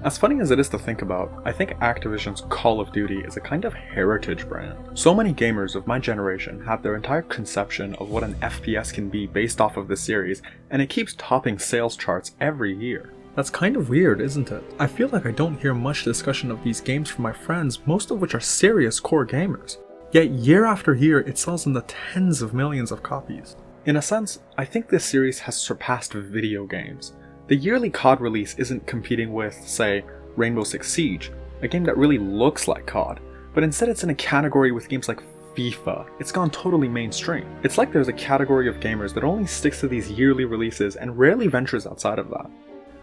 As funny as it is to think about, I think Activision's Call of Duty is a kind of heritage brand. So many gamers of my generation have their entire conception of what an FPS can be based off of the series, and it keeps topping sales charts every year. That's kind of weird, isn't it? I feel like I don't hear much discussion of these games from my friends, most of which are serious core gamers. Yet year after year, it sells in the tens of millions of copies. In a sense, I think this series has surpassed video games. The yearly COD release isn't competing with, say, Rainbow Six Siege, a game that really looks like COD, but instead it's in a category with games like FIFA. It's gone totally mainstream. It's like there's a category of gamers that only sticks to these yearly releases and rarely ventures outside of that.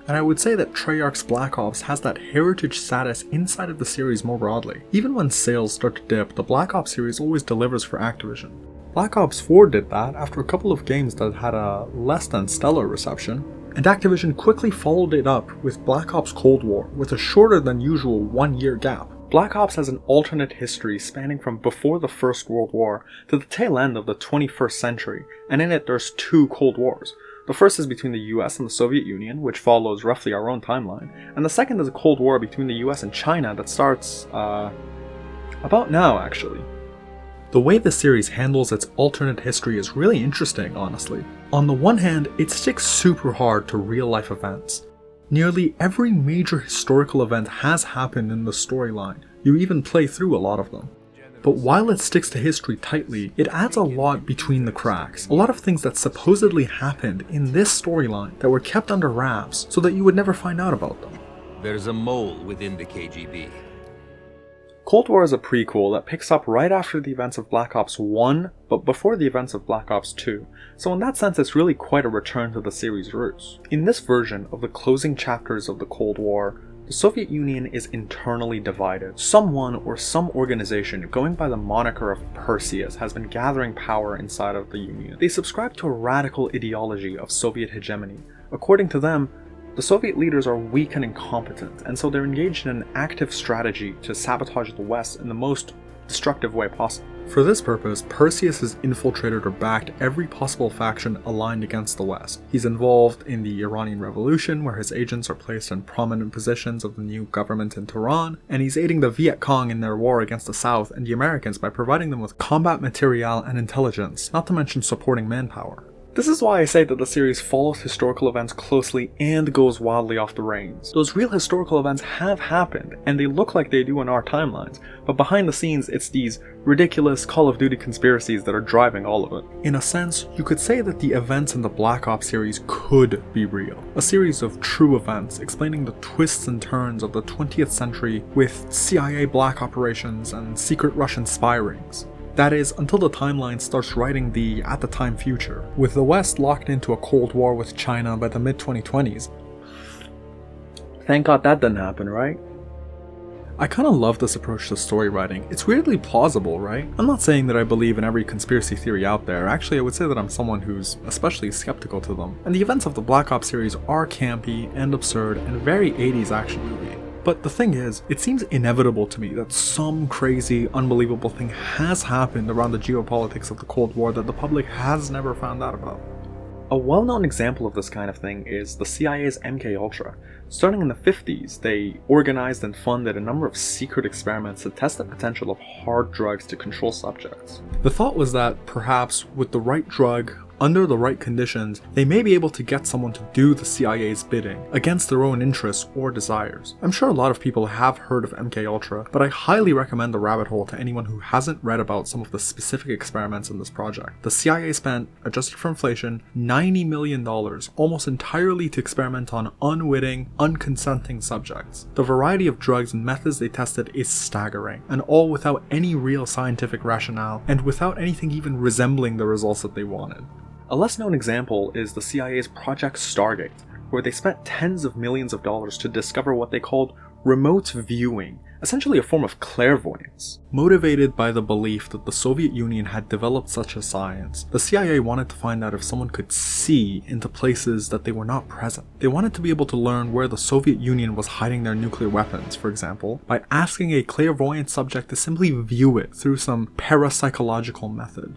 And I would say that Treyarch's Black Ops has that heritage status inside of the series more broadly. Even when sales start to dip, the Black Ops series always delivers for Activision. Black Ops 4 did that after a couple of games that had a less than stellar reception, and Activision quickly followed it up with Black Ops Cold War with a shorter than usual 1-year gap. Black Ops has an alternate history spanning from before the First World War to the tail end of the 21st century, and in it there's 2 Cold Wars. The first is between the US and the Soviet Union, which follows roughly our own timeline, and the second is a Cold War between the US and China that starts, about now actually. The way the series handles its alternate history is really interesting, honestly. On the one hand, it sticks super hard to real-life events. Nearly every major historical event has happened in the storyline, you even play through a lot of them. But while it sticks to history tightly, it adds a lot between the cracks. A lot of things that supposedly happened in this storyline that were kept under wraps so that you would never find out about them. There's a mole within the KGB. Cold War is a prequel that picks up right after the events of Black Ops 1, but before the events of Black Ops 2, so in that sense it's really quite a return to the series' roots. In this version of the closing chapters of the Cold War, the Soviet Union is internally divided. Someone or some organization going by the moniker of Perseus has been gathering power inside of the Union. They subscribe to a radical ideology of Soviet hegemony. According to them, the Soviet leaders are weak and incompetent, and so they're engaged in an active strategy to sabotage the West in the most destructive way possible. For this purpose, Perseus has infiltrated or backed every possible faction aligned against the West. He's involved in the Iranian Revolution, where his agents are placed in prominent positions of the new government in Tehran, and he's aiding the Viet Cong in their war against the South and the Americans by providing them with combat material and intelligence, not to mention supporting manpower. This is why I say that the series follows historical events closely and goes wildly off the reins. Those real historical events have happened, and they look like they do in our timelines, but behind the scenes it's these ridiculous Call of Duty conspiracies that are driving all of it. In a sense, you could say that the events in the Black Ops series could be real. A series of true events explaining the twists and turns of the 20th century with CIA black operations and secret Russian spy rings. That is, until the timeline starts writing the at-the-time future, with the West locked into a Cold War with China by the mid-2020s. Thank God that didn't happen, right? I kinda love this approach to story writing. It's weirdly plausible, right? I'm not saying that I believe in every conspiracy theory out there. Actually, I would say that I'm someone who's especially skeptical to them. And the events of the Black Ops series are campy and absurd and very 80s action movie. But the thing is, it seems inevitable to me that some crazy, unbelievable thing has happened around the geopolitics of the Cold War that the public has never found out about. A well-known example of this kind of thing is the CIA's MKUltra. Starting in the 50s, they organized and funded a number of secret experiments to test the potential of hard drugs to control subjects. The thought was that perhaps with the right drug, under the right conditions, they may be able to get someone to do the CIA's bidding, against their own interests or desires. I'm sure a lot of people have heard of MKUltra, but I highly recommend the rabbit hole to anyone who hasn't read about some of the specific experiments in this project. The CIA spent, adjusted for inflation, $90 million, almost entirely to experiment on unwitting, unconsenting subjects. The variety of drugs and methods they tested is staggering, and all without any real scientific rationale, and without anything even resembling the results that they wanted. A less known example is the CIA's Project Stargate, where they spent tens of millions of dollars to discover what they called remote viewing, essentially a form of clairvoyance. Motivated by the belief that the Soviet Union had developed such a science, the CIA wanted to find out if someone could see into places that they were not present. They wanted to be able to learn where the Soviet Union was hiding their nuclear weapons, for example, by asking a clairvoyant subject to simply view it through some parapsychological method.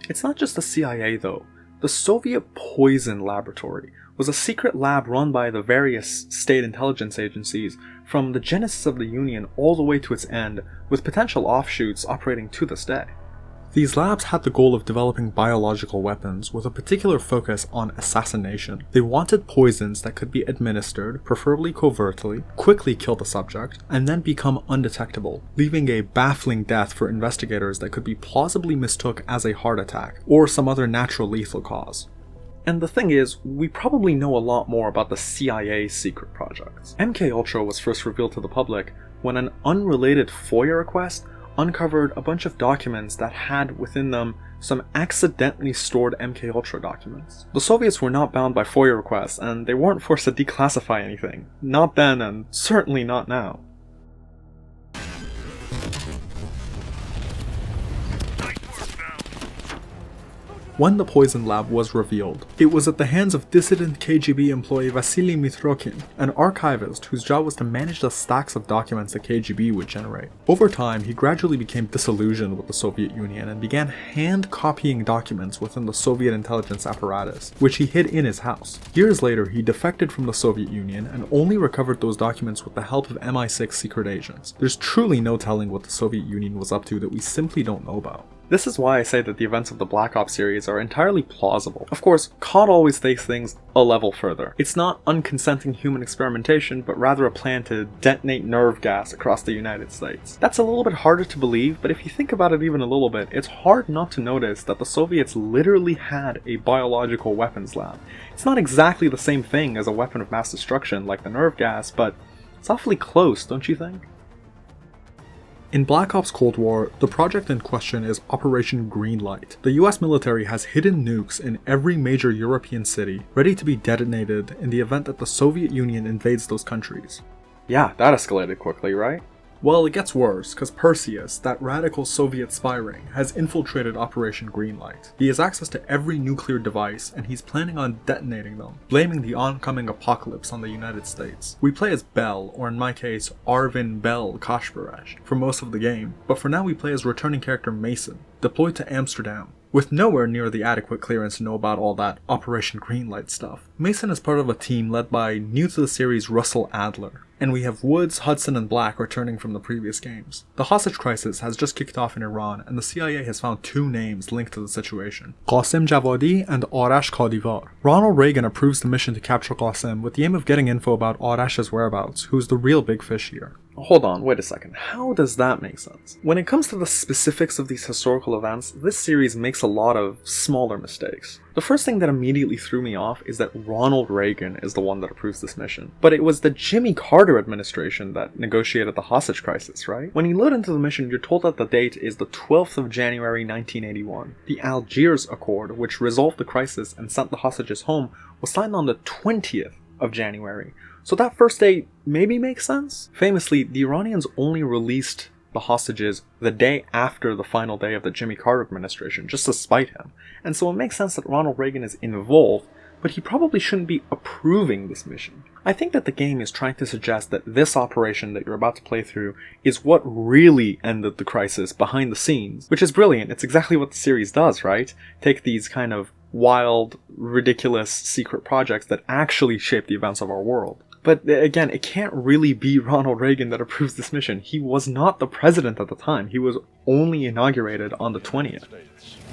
It's not just the CIA though. The Soviet Poison Laboratory was a secret lab run by the various state intelligence agencies from the genesis of the Union all the way to its end, with potential offshoots operating to this day. These labs had the goal of developing biological weapons with a particular focus on assassination. They wanted poisons that could be administered, preferably covertly, quickly kill the subject, and then become undetectable, leaving a baffling death for investigators that could be plausibly mistook as a heart attack or some other natural lethal cause. And the thing is, we probably know a lot more about the CIA's secret projects. MKUltra was first revealed to the public when an unrelated FOIA request uncovered a bunch of documents that had within them some accidentally stored MKUltra documents. The Soviets were not bound by FOIA requests, and they weren't forced to declassify anything. Not then, and certainly not now. When the Poison Lab was revealed, it was at the hands of dissident KGB employee Vasily Mitrokhin, an archivist whose job was to manage the stacks of documents the KGB would generate. Over time, he gradually became disillusioned with the Soviet Union and began hand-copying documents within the Soviet intelligence apparatus, which he hid in his house. Years later, he defected from the Soviet Union and only recovered those documents with the help of MI6 secret agents. There's truly no telling what the Soviet Union was up to that we simply don't know about. This is why I say that the events of the Black Ops series are entirely plausible. Of course, COD always takes things a level further. It's not unconsenting human experimentation, but rather a plan to detonate nerve gas across the United States. That's a little bit harder to believe, but if you think about it even a little bit, it's hard not to notice that the Soviets literally had a biological weapons lab. It's not exactly the same thing as a weapon of mass destruction like the nerve gas, but it's awfully close, don't you think? In Black Ops Cold War, the project in question is Operation Greenlight. The US military has hidden nukes in every major European city, ready to be detonated in the event that the Soviet Union invades those countries. Yeah, that escalated quickly, right? Well, it gets worse, because Perseus, that radical Soviet spy ring, has infiltrated Operation Greenlight. He has access to every nuclear device, and he's planning on detonating them, blaming the oncoming apocalypse on the United States. We play as Bell, or in my case, Arvin Bell Kashbaresh, for most of the game, but for now we play as returning character Mason, deployed to Amsterdam. With nowhere near the adequate clearance to know about all that Operation Greenlight stuff, Mason is part of a team led by new to the series Russell Adler, and we have Woods, Hudson, and Black returning from the previous games. The hostage crisis has just kicked off in Iran, and the CIA has found two names linked to the situation: Qasim Javadi and Arash Kadivar. Ronald Reagan approves the mission to capture Qasim with the aim of getting info about Arash's whereabouts, who's the real big fish here. Hold on, wait a second. How does that make sense? When it comes to the specifics of these historical events, this series makes a lot of smaller mistakes. The first thing that immediately threw me off is that Ronald Reagan is the one that approves this mission. But it was the Jimmy Carter administration that negotiated the hostage crisis, right? When you load into the mission, you're told that the date is the 12th of January 1981. The Algiers Accord, which resolved the crisis and sent the hostages home, was signed on the 20th of January. So that first date maybe makes sense? Famously, the Iranians only released the hostages the day after the final day of the Jimmy Carter administration, just to spite him. And so it makes sense that Ronald Reagan is involved, but he probably shouldn't be approving this mission. I think that the game is trying to suggest that this operation that you're about to play through is what really ended the crisis behind the scenes, which is brilliant. It's exactly what the series does, right? Take these kind of wild, ridiculous secret projects that actually shape the events of our world. But again, it can't really be Ronald Reagan that approves this mission. He was not the president at the time. He was only inaugurated on the 20th.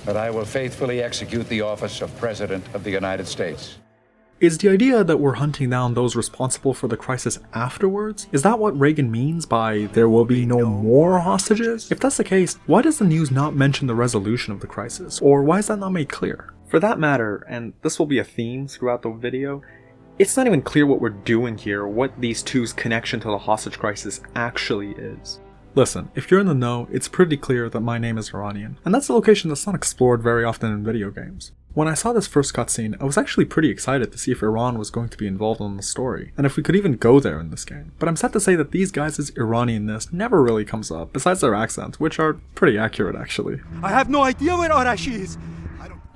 That I will faithfully execute the office of President of the United States. Is the idea that we're hunting down those responsible for the crisis afterwards? Is that what Reagan means by there will be no more hostages? If that's the case, why does the news not mention the resolution of the crisis? Or why is that not made clear? For that matter, and this will be a theme throughout the video, it's not even clear what we're doing here, what these two's connection to the hostage crisis actually is. Listen, if you're in the know, it's pretty clear that my name is Iranian, and that's a location that's not explored very often in video games. When I saw this first cutscene, I was actually pretty excited to see if Iran was going to be involved in the story, and if we could even go there in this game. But I'm sad to say that these guys' Iranianness never really comes up, besides their accents, which are pretty accurate actually. I have no idea where Arash is!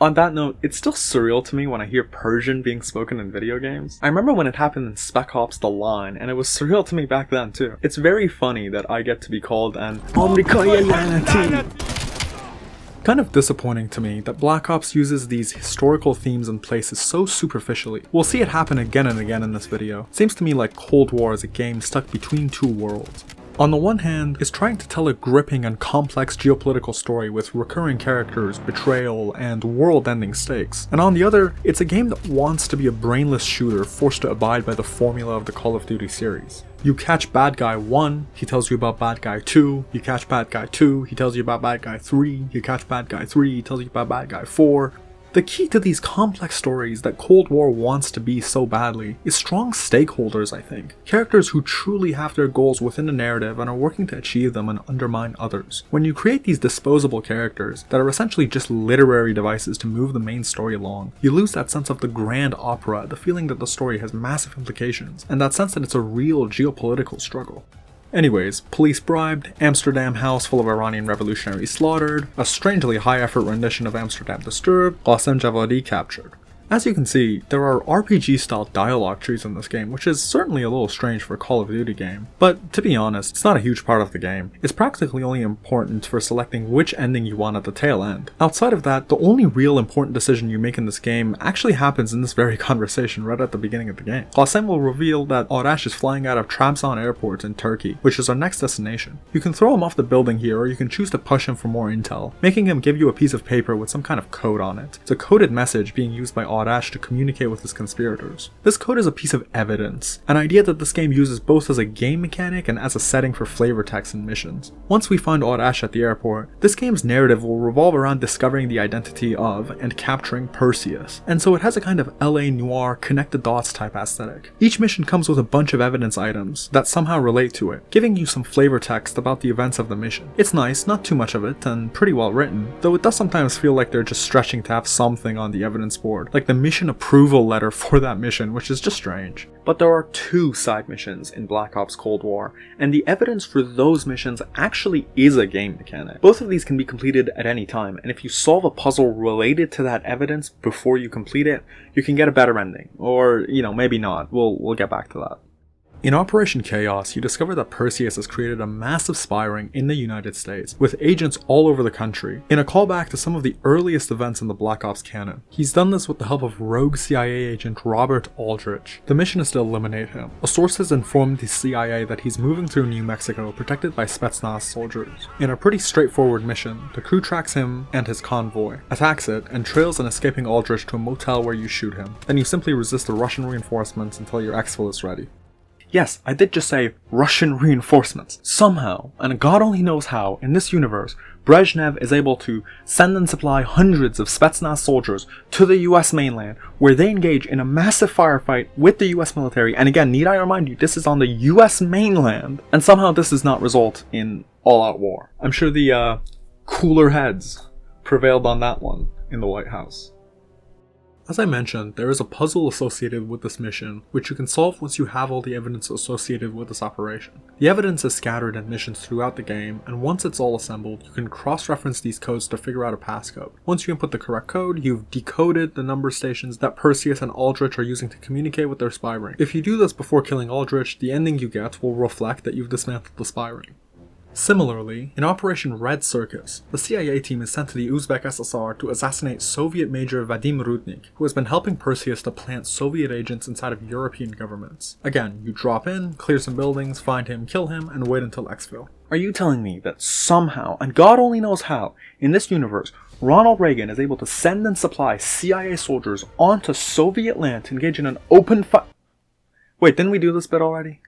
On that note, it's still surreal to me when I hear Persian being spoken in video games. I remember when it happened in Spec Ops The Line, and it was surreal to me back then too. It's very funny that I get to be called an Amrikaya Lanati. Kind of disappointing to me that Black Ops uses these historical themes and places so superficially. We'll see it happen again and again in this video. Seems to me like Cold War is a game stuck between two worlds. On the one hand, it's trying to tell a gripping and complex geopolitical story with recurring characters, betrayal, and world-ending stakes. And on the other, it's a game that wants to be a brainless shooter forced to abide by the formula of the Call of Duty series. You catch bad guy 1, he tells you about bad guy 2, you catch bad guy 2, he tells you about bad guy 3, you catch bad guy 3, he tells you about bad guy 4. The key to these complex stories that Cold War wants to be so badly is strong stakeholders, I think. Characters who truly have their goals within the narrative and are working to achieve them and undermine others. When you create these disposable characters that are essentially just literary devices to move the main story along, you lose that sense of the grand opera, the feeling that the story has massive implications, and that sense that it's a real geopolitical struggle. Anyways, police bribed, Amsterdam house full of Iranian revolutionaries slaughtered, a strangely high-effort rendition of Amsterdam disturbed, Qasem Javadi captured. As you can see, there are RPG-style dialogue trees in this game, which is certainly a little strange for a Call of Duty game, but to be honest, it's not a huge part of the game. It's practically only important for selecting which ending you want at the tail end. Outside of that, the only real important decision you make in this game actually happens in this very conversation right at the beginning of the game. Qasem will reveal that Arash is flying out of Trabzon airport in Turkey, which is our next destination. You can throw him off the building here, or you can choose to push him for more intel, making him give you a piece of paper with some kind of code on it. It's a coded message being used by Arash to communicate with his conspirators. This code is a piece of evidence, an idea that this game uses both as a game mechanic and as a setting for flavor text and missions. Once we find Arash at the airport, this game's narrative will revolve around discovering the identity of and capturing Perseus, and so it has a kind of LA noir connect the dots type aesthetic. Each mission comes with a bunch of evidence items that somehow relate to it, giving you some flavor text about the events of the mission. It's nice, not too much of it, and pretty well written, though it does sometimes feel like they're just stretching to have something on the evidence board, like the mission approval letter for that mission, which is just strange. But there are 2 side missions in Black Ops Cold War, and the evidence for those missions actually is a game mechanic. Both of these can be completed at any time, and if you solve a puzzle related to that evidence before you complete it, you can get a better ending. Or, maybe not. We'll get back to that. In Operation Chaos, you discover that Perseus has created a massive spy ring in the United States, with agents all over the country, in a callback to some of the earliest events in the Black Ops canon. He's done this with the help of rogue CIA agent Robert Aldrich. The mission is to eliminate him. A source has informed the CIA that he's moving through New Mexico protected by Spetsnaz soldiers. In a pretty straightforward mission, the crew tracks him and his convoy, attacks it, and trails an escaping Aldrich to a motel where you shoot him. Then you simply resist the Russian reinforcements until your exfil is ready. Yes, I did just say Russian reinforcements. Somehow, and God only knows how, in this universe, Brezhnev is able to send and supply hundreds of Spetsnaz soldiers to the US mainland, where they engage in a massive firefight with the US military, and again, need I remind you, this is on the US mainland, and somehow this does not result in all-out war. I'm sure the cooler heads prevailed on that one in the White House. As I mentioned, there is a puzzle associated with this mission, which you can solve once you have all the evidence associated with this operation. The evidence is scattered in missions throughout the game, and once it's all assembled, you can cross-reference these codes to figure out a passcode. Once you input the correct code, you've decoded the number stations that Perseus and Aldrich are using to communicate with their spy ring. If you do this before killing Aldrich, the ending you get will reflect that you've dismantled the spy ring. Similarly, in Operation Red Circus, the CIA team is sent to the Uzbek SSR to assassinate Soviet Major Vadim Rudnik, who has been helping Perseus to plant Soviet agents inside of European governments. Again, you drop in, clear some buildings, find him, kill him, and wait until exfil. Are you telling me that somehow, and God only knows how, in this universe, Ronald Reagan is able to send and supply CIA soldiers onto Soviet land to engage in an open fight? Wait, didn't we do this bit already?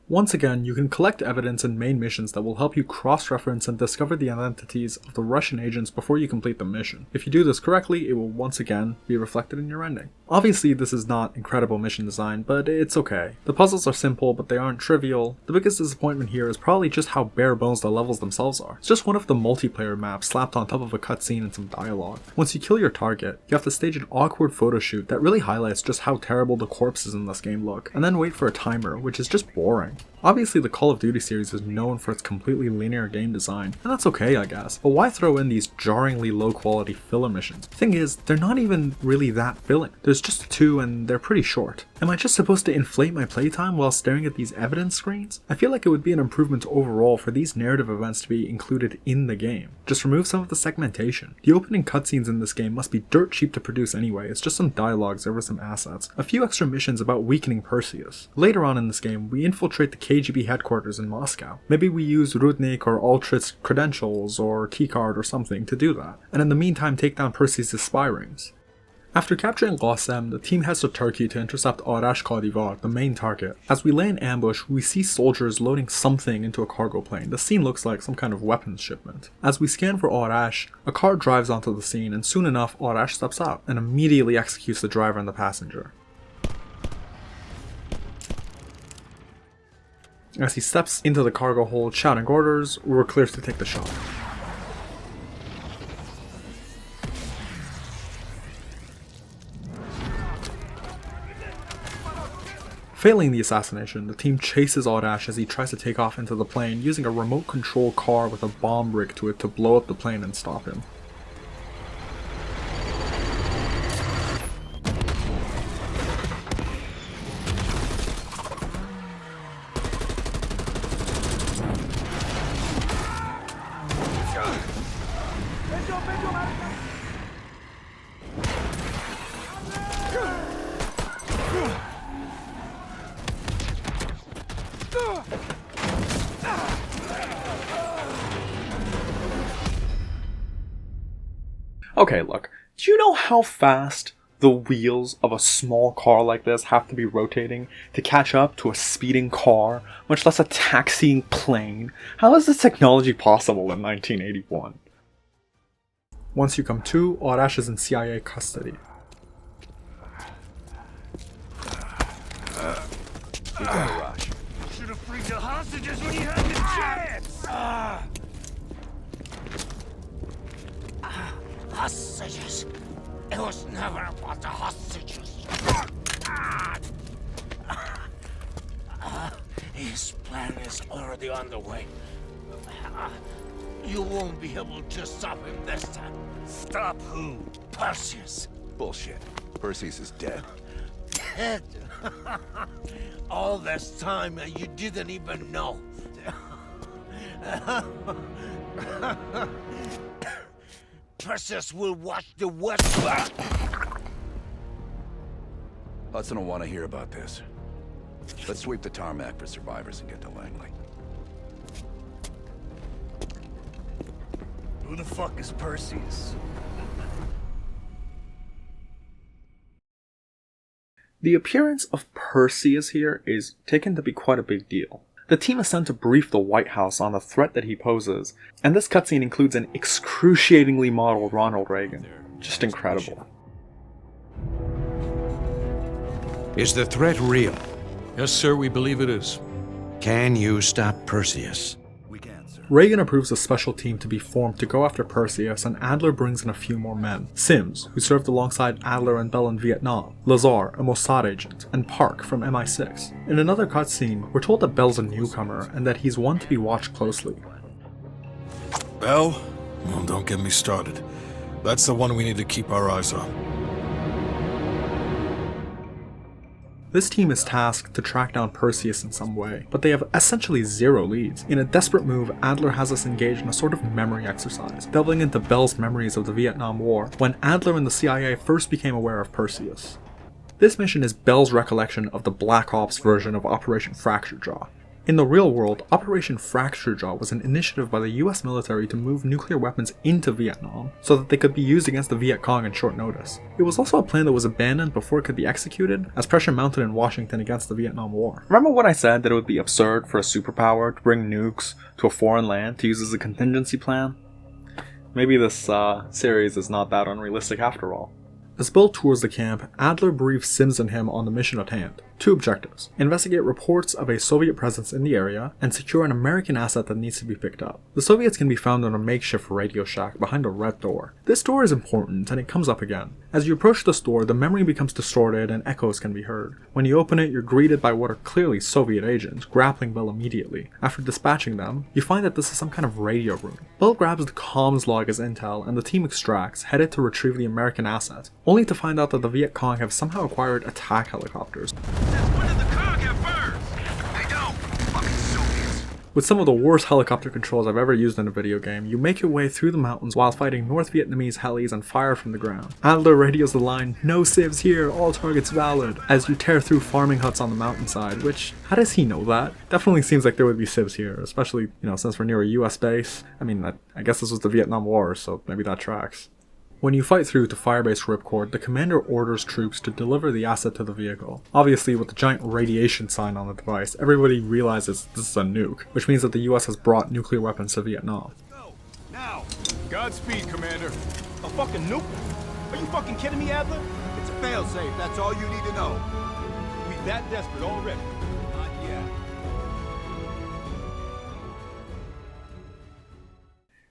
Once again, you can collect evidence in main missions that will help you cross-reference and discover the identities of the Russian agents before you complete the mission. If you do this correctly, it will once again be reflected in your ending. Obviously, this is not incredible mission design, but it's okay. The puzzles are simple, but they aren't trivial. The biggest disappointment here is probably just how bare bones the levels themselves are. It's just one of the multiplayer maps slapped on top of a cutscene and some dialogue. Once you kill your target, you have to stage an awkward photo shoot that really highlights just how terrible the corpses in this game look, and then wait for a timer, which is just boring. interesting. Obviously the Call of Duty series is known for its completely linear game design, and that's okay I guess, but why throw in these jarringly low quality filler missions? The thing is, they're not even really that filling. There's just 2 and they're pretty short. Am I just supposed to inflate my playtime while staring at these evidence screens? I feel like it would be an improvement overall for these narrative events to be included in the game. Just remove some of the segmentation. The opening cutscenes in this game must be dirt cheap to produce anyway, it's just some dialogues over some assets, a few extra missions about weakening Perseus. Later on in this game, we infiltrate the KGB headquarters in Moscow. Maybe we use Rudnik or Altrit's credentials or keycard or something to do that, and in the meantime take down Perseus' spy rings. After capturing Qasem, the team heads to Turkey to intercept Arash Kadivar, the main target. As we lay in ambush, we see soldiers loading something into a cargo plane. The scene looks like some kind of weapons shipment. As we scan for Arash, a car drives onto the scene, and soon enough Arash steps out and immediately executes the driver and the passenger. As he steps into the cargo hold shouting orders, we're clear to take the shot. Failing the assassination, the team chases Arash as he tries to take off into the plane using a remote control car with a bomb rig to it to blow up the plane and stop him. Okay, look, do you know how fast the wheels of a small car like this have to be rotating to catch up to a speeding car, much less a taxiing plane? How is this technology possible in 1981? Once you come to, Arash is in CIA custody. You got a rush. Should have freed the hostages when you had the chance! Hostages? It was never about the hostages. His plan is already underway. You won't be able to stop him this time. Stop who? Perseus. Bullshit. Perseus is dead. Dead? All this time and you didn't even know. Perseus will watch the West. Hudson will want to hear about this. Let's sweep the tarmac for survivors and get to Langley. Who the fuck is Perseus? The appearance of Perseus here is taken to be quite a big deal. The team is sent to brief the White House on the threat that he poses, and this cutscene includes an excruciatingly modeled Ronald Reagan. Just incredible. Is the threat real? Yes, sir, we believe it is. Can you stop Perseus? We can, sir. Reagan approves a special team to be formed to go after Perseus, and Adler brings in a few more men. Sims, who served alongside Adler and Bell in Vietnam, Lazar, a Mossad agent, and Park from MI6. In another cutscene, we're told that Bell's a newcomer, and that he's one to be watched closely. Bell? Well, don't get me started. That's the one we need to keep our eyes on. This team is tasked to track down Perseus in some way, but they have essentially zero leads. In a desperate move, Adler has us engaged in a sort of memory exercise, delving into Bell's memories of the Vietnam War, when Adler and the CIA first became aware of Perseus. This mission is Bell's recollection of the Black Ops version of Operation Fracture Jaw. In the real world, Operation Fracture Jaw was an initiative by the US military to move nuclear weapons into Vietnam so that they could be used against the Viet Cong in short notice. It was also a plan that was abandoned before it could be executed, as pressure mounted in Washington against the Vietnam War. Remember when I said that it would be absurd for a superpower to bring nukes to a foreign land to use as a contingency plan? Maybe this series is not that unrealistic after all. As Bell tours the camp, Adler briefs Sims and him on the mission at hand. Two objectives: investigate reports of a Soviet presence in the area, and secure an American asset that needs to be picked up. The Soviets can be found in a makeshift radio shack behind a red door. This door is important, and it comes up again. As you approach this door, the memory becomes distorted and echoes can be heard. When you open it, you're greeted by what are clearly Soviet agents, grappling Bell immediately. After dispatching them, you find that this is some kind of radio room. Bell grabs the comms log as intel, and the team extracts, headed to retrieve the American asset, only to find out that the Viet Cong have somehow acquired attack helicopters. When did the car get burned? They don't. Fucking Soviets. With some of the worst helicopter controls I've ever used in a video game, you make your way through the mountains while fighting North Vietnamese helis and fire from the ground. Adler radios the line, "No civs here, all targets valid," as you tear through farming huts on the mountainside, which, how does he know that? Definitely seems like there would be civs here, especially, since we're near a US base. I mean, I guess this was the Vietnam War, so maybe that tracks. When you fight through to Firebase Ripcord, the commander orders troops to deliver the asset to the vehicle. Obviously, with the giant radiation sign on the device, everybody realizes this is a nuke, which means that the US has brought nuclear weapons to Vietnam. Go. Now. Godspeed, Commander. A fucking nuke? Are you fucking kidding me, Adler? It's a failsafe. That's all you need to know. We that desperate already. Not yet.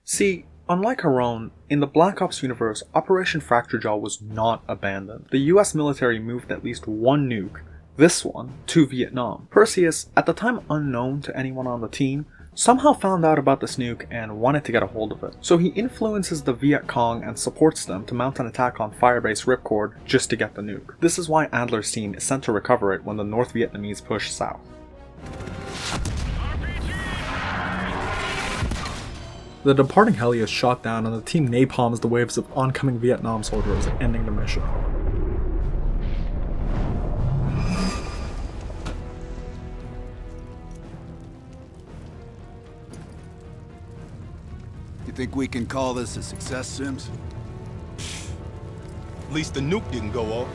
See, unlike her own, in the Black Ops universe, Operation Fracture Jaw was not abandoned. The US military moved at least one nuke, this one, to Vietnam. Perseus, at the time unknown to anyone on the team, somehow found out about this nuke and wanted to get a hold of it. So he influences the Viet Cong and supports them to mount an attack on Firebase Ripcord just to get the nuke. This is why Adler's team is sent to recover it when the North Vietnamese push south. The departing heli is shot down and the team napalms the waves of oncoming Vietnam soldiers, ending the mission. You think we can call this a success, Sims? At least the nuke didn't go off.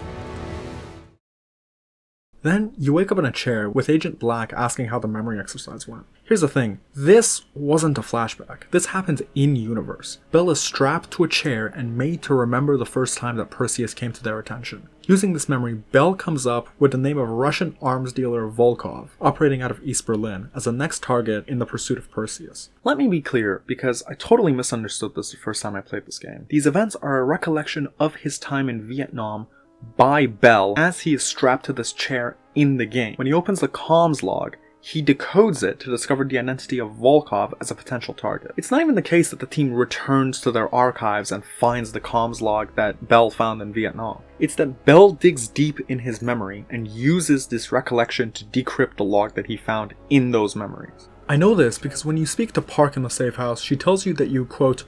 Then, you wake up in a chair with Agent Black asking how the memory exercise went. Here's the thing, this wasn't a flashback. This happened in-universe. Bell is strapped to a chair and made to remember the first time that Perseus came to their attention. Using this memory, Bell comes up with the name of Russian arms dealer Volkov, operating out of East Berlin, as the next target in the pursuit of Perseus. Let me be clear, because I totally misunderstood this the first time I played this game. These events are a recollection of his time in Vietnam by Bell as he is strapped to this chair in the game. When he opens the comms log, he decodes it to discover the identity of Volkov as a potential target. It's not even the case that the team returns to their archives and finds the comms log that Bell found in Vietnam. It's that Bell digs deep in his memory and uses this recollection to decrypt the log that he found in those memories. I know this because when you speak to Park in the safe house, she tells you that you, quote,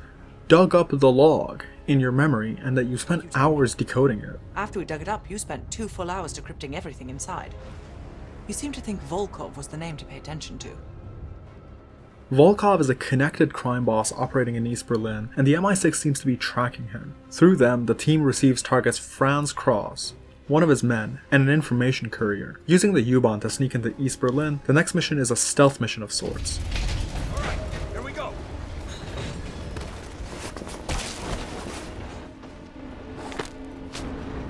dug up the log in your memory and that you spent hours decoding it. After we dug it up, you spent 2 full hours decrypting everything inside. You seem to think Volkov was the name to pay attention to. Volkov is a connected crime boss operating in East Berlin, and the MI6 seems to be tracking him. Through them, the team receives targets Franz Kraus, one of his men, and an information courier. Using the U-Bahn to sneak into East Berlin, the next mission is a stealth mission of sorts. Alright, here we go.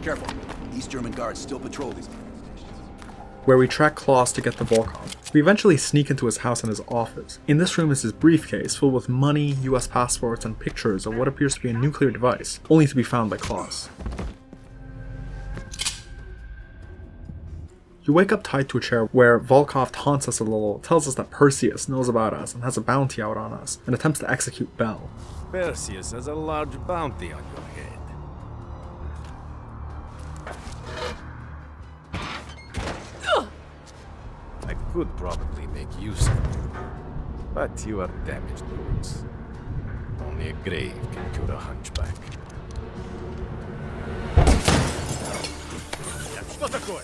Careful. East German guards still patrol these. Where we track Klaus to get to Volkov. We eventually sneak into his house and his office. In this room is his briefcase filled with money, US passports, and pictures of what appears to be a nuclear device, only to be found by Klaus. You wake up tied to a chair where Volkov taunts us a little, tells us that Perseus knows about us and has a bounty out on us, and attempts to execute Bell. Perseus has a large bounty on your head. I could probably make use of you, but you are damaged goods. Only a grave can cure a hunchback. Что такое?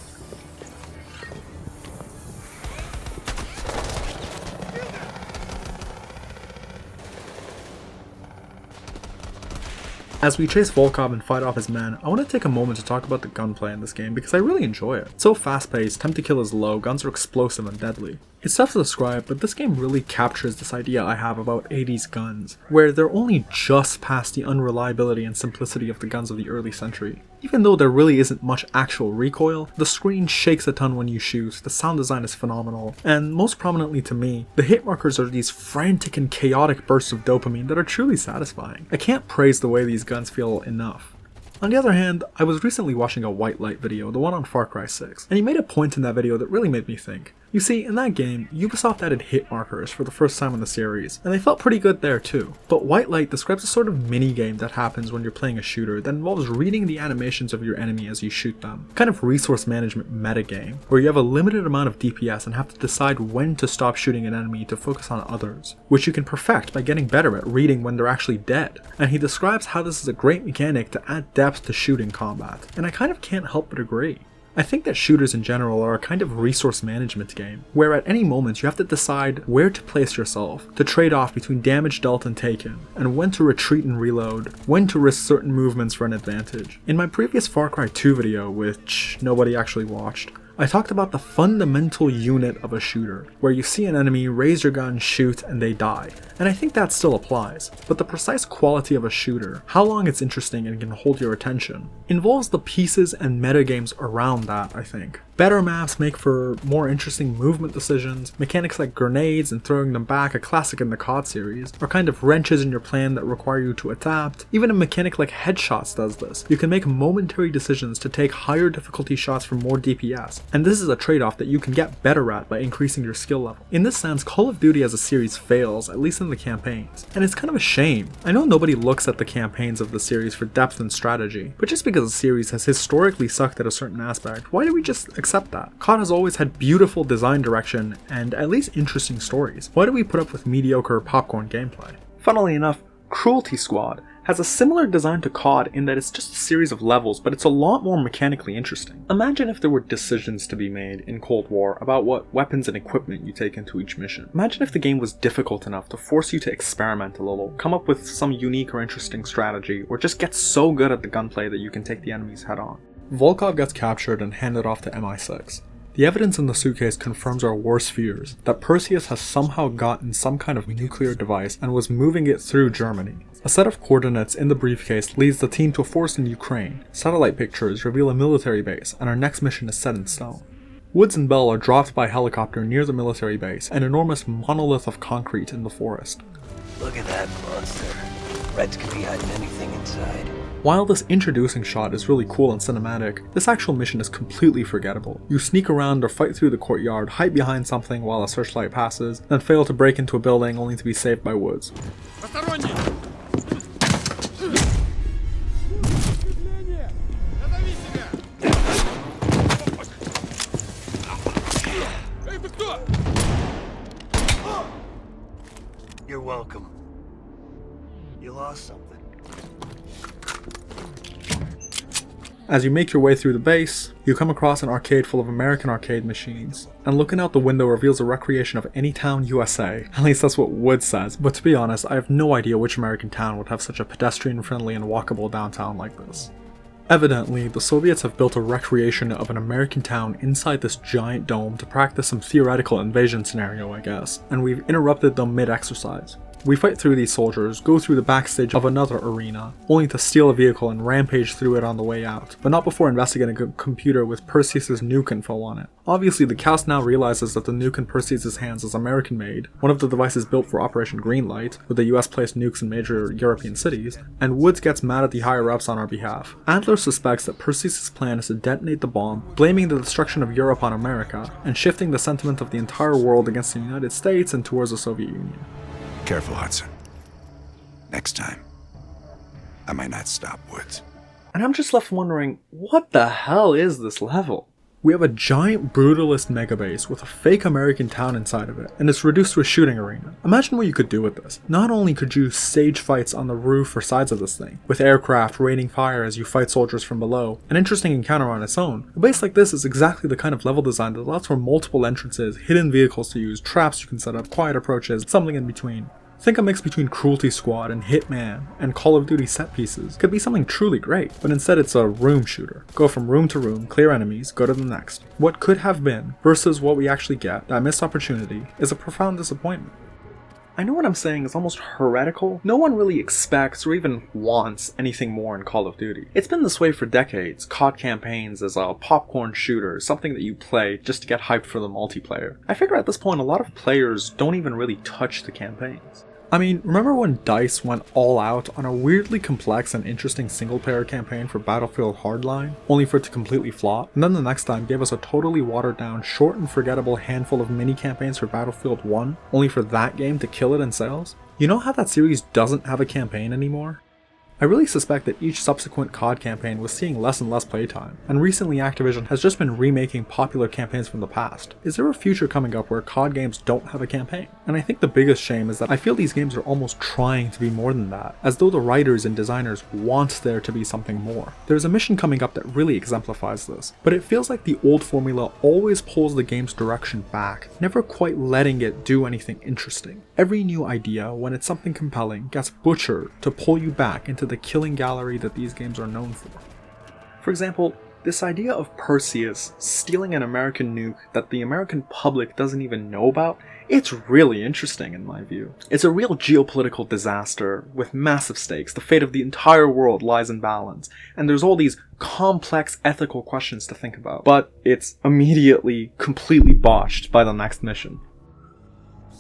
As we chase Volkov and fight off his men, I want to take a moment to talk about the gunplay in this game because I really enjoy it. It's so fast-paced, temp to kill is low, guns are explosive and deadly. It's tough to describe, but this game really captures this idea I have about 80s guns, where they're only just past the unreliability and simplicity of the guns of the early century. Even though there really isn't much actual recoil, the screen shakes a ton when you shoot, the sound design is phenomenal, and most prominently to me, the hit markers are these frantic and chaotic bursts of dopamine that are truly satisfying. I can't praise the way these guns feel enough. On the other hand, I was recently watching a White Light video, the one on Far Cry 6, and he made a point in that video that really made me think. You see, in that game, Ubisoft added hit markers for the first time in the series, and they felt pretty good there too. But White Light describes a sort of mini-game that happens when you're playing a shooter that involves reading the animations of your enemy as you shoot them. Kind of resource management metagame, where you have a limited amount of DPS and have to decide when to stop shooting an enemy to focus on others, which you can perfect by getting better at reading when they're actually dead. And he describes how this is a great mechanic to add depth to shooting combat, and I kind of can't help but agree. I think that shooters in general are a kind of resource management game, where at any moment you have to decide where to place yourself, to trade off between damage dealt and taken, and when to retreat and reload, when to risk certain movements for an advantage. In my previous Far Cry 2 video, which nobody actually watched, I talked about the fundamental unit of a shooter, where you see an enemy, raise your gun, shoot, and they die. And I think that still applies, but the precise quality of a shooter, how long it's interesting and can hold your attention, involves the pieces and metagames around that, I think. Better maps make for more interesting movement decisions, mechanics like grenades and throwing them back, a classic in the COD series, are kind of wrenches in your plan that require you to adapt. Even a mechanic like headshots does this. You can make momentary decisions to take higher difficulty shots for more DPS, and this is a trade-off that you can get better at by increasing your skill level. In this sense, Call of Duty as a series fails, at least in the campaigns, and it's kind of a shame. I know nobody looks at the campaigns of the series for depth and strategy, but just because a series has historically sucked at a certain aspect, why do we just accept that? COD has always had beautiful design direction and at least interesting stories. Why do we put up with mediocre popcorn gameplay? Funnily enough, Cruelty Squad has a similar design to COD in that it's just a series of levels, but it's a lot more mechanically interesting. Imagine if there were decisions to be made in Cold War about what weapons and equipment you take into each mission. Imagine if the game was difficult enough to force you to experiment a little, come up with some unique or interesting strategy, or just get so good at the gunplay that you can take the enemies head on. Volkov gets captured and handed off to MI6. The evidence in the suitcase confirms our worst fears, that Perseus has somehow gotten some kind of nuclear device and was moving it through Germany. A set of coordinates in the briefcase leads the team to a forest in Ukraine. Satellite pictures reveal a military base, and our next mission is set in stone. Woods and Bell are dropped by helicopter near the military base, an enormous monolith of concrete in the forest. Look at that monster. Reds could be hiding anything inside. While this introducing shot is really cool and cinematic, this actual mission is completely forgettable. You sneak around or fight through the courtyard, hide behind something while a searchlight passes, then fail to break into a building only to be saved by Woods. You're welcome. You lost something. As you make your way through the base, you come across an arcade full of American arcade machines, and looking out the window reveals a recreation of any town USA. At least that's what Wood says, but to be honest, I have no idea which American town would have such a pedestrian-friendly and walkable downtown like this. Evidently, the Soviets have built a recreation of an American town inside this giant dome to practice some theoretical invasion scenario, I guess, and we've interrupted them mid-exercise. We fight through these soldiers, go through the backstage of another arena, only to steal a vehicle and rampage through it on the way out, but not before investigating a computer with Perseus' nuke info on it. Obviously, the cast now realizes that the nuke in Perseus' hands is American-made, one of the devices built for Operation Greenlight, where the US placed nukes in major European cities, and Woods gets mad at the higher-ups on our behalf. Adler suspects that Perseus' plan is to detonate the bomb, blaming the destruction of Europe on America, and shifting the sentiment of the entire world against the United States and towards the Soviet Union. Careful, Hudson. Next time, I might not stop Woods. And I'm just left wondering, what the hell is this level? We have a giant brutalist megabase with a fake American town inside of it, and it's reduced to a shooting arena. Imagine what you could do with this. Not only could you stage fights on the roof or sides of this thing, with aircraft raining fire as you fight soldiers from below, an interesting encounter on its own. A base like this is exactly the kind of level design that allows for multiple entrances, hidden vehicles to use, traps you can set up, quiet approaches, something in between. Think a mix between Cruelty Squad and Hitman and Call of Duty set pieces could be something truly great, but instead it's a room shooter. Go from room to room, clear enemies, go to the next. What could have been versus what we actually get, that missed opportunity, is a profound disappointment. I know what I'm saying is almost heretical. No one really expects or even wants anything more in Call of Duty. It's been this way for decades. COD campaigns as a popcorn shooter, something that you play just to get hyped for the multiplayer. I figure at this point a lot of players don't even really touch the campaigns. I mean, remember when DICE went all out on a weirdly complex and interesting single-player campaign for Battlefield Hardline, only for it to completely flop, and then the next time gave us a totally watered-down, short and forgettable handful of mini-campaigns for Battlefield 1, only for that game to kill it in sales? You know how that series doesn't have a campaign anymore? I really suspect that each subsequent COD campaign was seeing less and less playtime, and recently Activision has just been remaking popular campaigns from the past. Is there a future coming up where COD games don't have a campaign? And I think the biggest shame is that I feel these games are almost trying to be more than that, as though the writers and designers want there to be something more. There's a mission coming up that really exemplifies this, but it feels like the old formula always pulls the game's direction back, never quite letting it do anything interesting. Every new idea, when it's something compelling, gets butchered to pull you back into the killing gallery that these games are known for. For example, this idea of Perseus stealing an American nuke that the American public doesn't even know about, it's really interesting in my view. It's a real geopolitical disaster with massive stakes. The fate of the entire world lies in balance, and there's all these complex ethical questions to think about. But it's immediately completely botched by the next mission.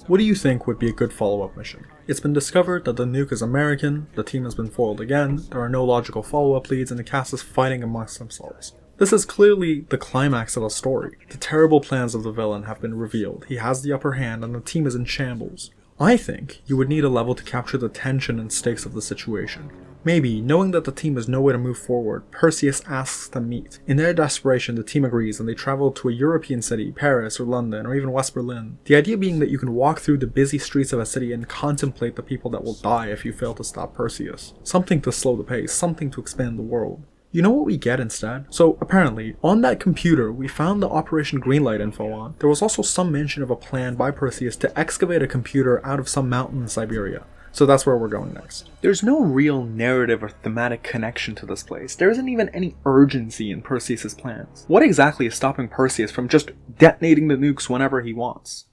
What do you think would be a good follow-up mission? It's been discovered that the nuke is American, the team has been foiled again, there are no logical follow-up leads, and the cast is fighting amongst themselves. This is clearly the climax of a story. The terrible plans of the villain have been revealed, he has the upper hand, and the team is in shambles. I think you would need a level to capture the tension and stakes of the situation. Maybe, knowing that the team has no way to move forward, Perseus asks them to meet. In their desperation, the team agrees and they travel to a European city, Paris or London or even West Berlin. The idea being that you can walk through the busy streets of a city and contemplate the people that will die if you fail to stop Perseus. Something to slow the pace, something to expand the world. You know what we get instead? So apparently, on that computer we found the Operation Greenlight info on, there was also some mention of a plan by Perseus to excavate a computer out of some mountain in Siberia. So that's where we're going next. There's no real narrative or thematic connection to this place. There isn't even any urgency in Perseus' plans. What exactly is stopping Perseus from just detonating the nukes whenever he wants?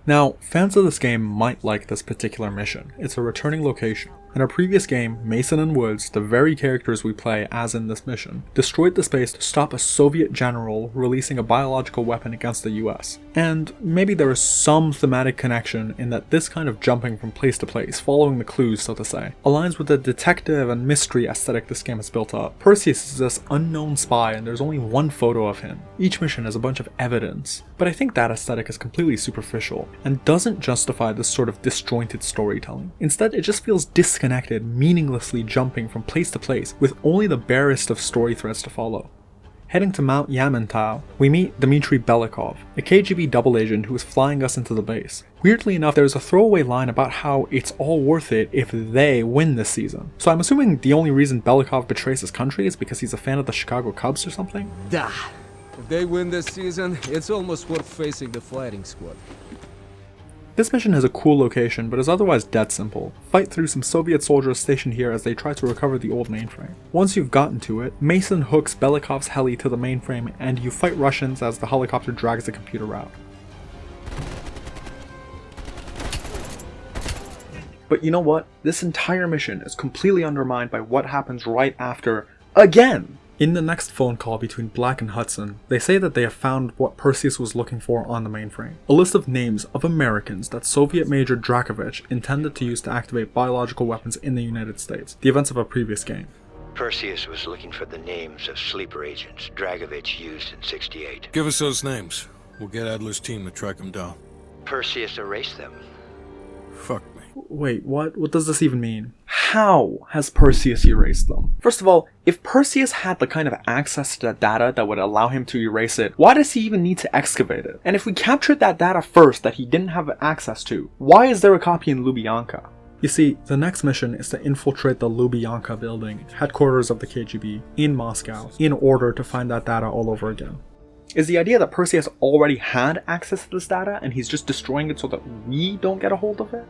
Now, fans of this game might like this particular mission. It's a returning location. In our previous game, Mason and Woods, the very characters we play as in this mission, destroyed the space to stop a Soviet general releasing a biological weapon against the US. And maybe there is some thematic connection in that this kind of jumping from place to place, following the clues so to say, aligns with the detective and mystery aesthetic this game has built up. Perseus is this unknown spy and there's only one photo of him. Each mission has a bunch of evidence, but I think that aesthetic is completely superficial and doesn't justify this sort of disjointed storytelling. Instead, it just feels disconnected, meaninglessly jumping from place to place with only the barest of story threads to follow. Heading to Mount Yamantau, we meet Dmitry Belikov, a KGB double agent who is flying us into the base. Weirdly enough, there's a throwaway line about how it's all worth it if they win this season. So I'm assuming the only reason Belikov betrays his country is because he's a fan of the Chicago Cubs or something? Da. If they win this season, it's almost worth facing the fighting squad. This mission has a cool location, but is otherwise dead simple. Fight through some Soviet soldiers stationed here as they try to recover the old mainframe. Once you've gotten to it, Mason hooks Belikov's heli to the mainframe and you fight Russians as the helicopter drags the computer out. But you know what? This entire mission is completely undermined by what happens right after, again! In the next phone call between Black and Hudson, they say that they have found what Perseus was looking for on the mainframe. A list of names of Americans that Soviet Major Dragovich intended to use to activate biological weapons in the United States, the events of a previous game. Perseus was looking for the names of sleeper agents Dragovich used in '68. Give us those names. We'll get Adler's team to track them down. Perseus erased them. Fuck me. Wait, what? What does this even mean? How has Perseus erased them? First of all, if Perseus had the kind of access to that data that would allow him to erase it, why does he even need to excavate it? And if we captured that data first that he didn't have access to, why is there a copy in Lubyanka? You see, the next mission is to infiltrate the Lubyanka building, headquarters of the KGB, in Moscow, in order to find that data all over again. Is the idea that Perseus already had access to this data and he's just destroying it so that we don't get a hold of it?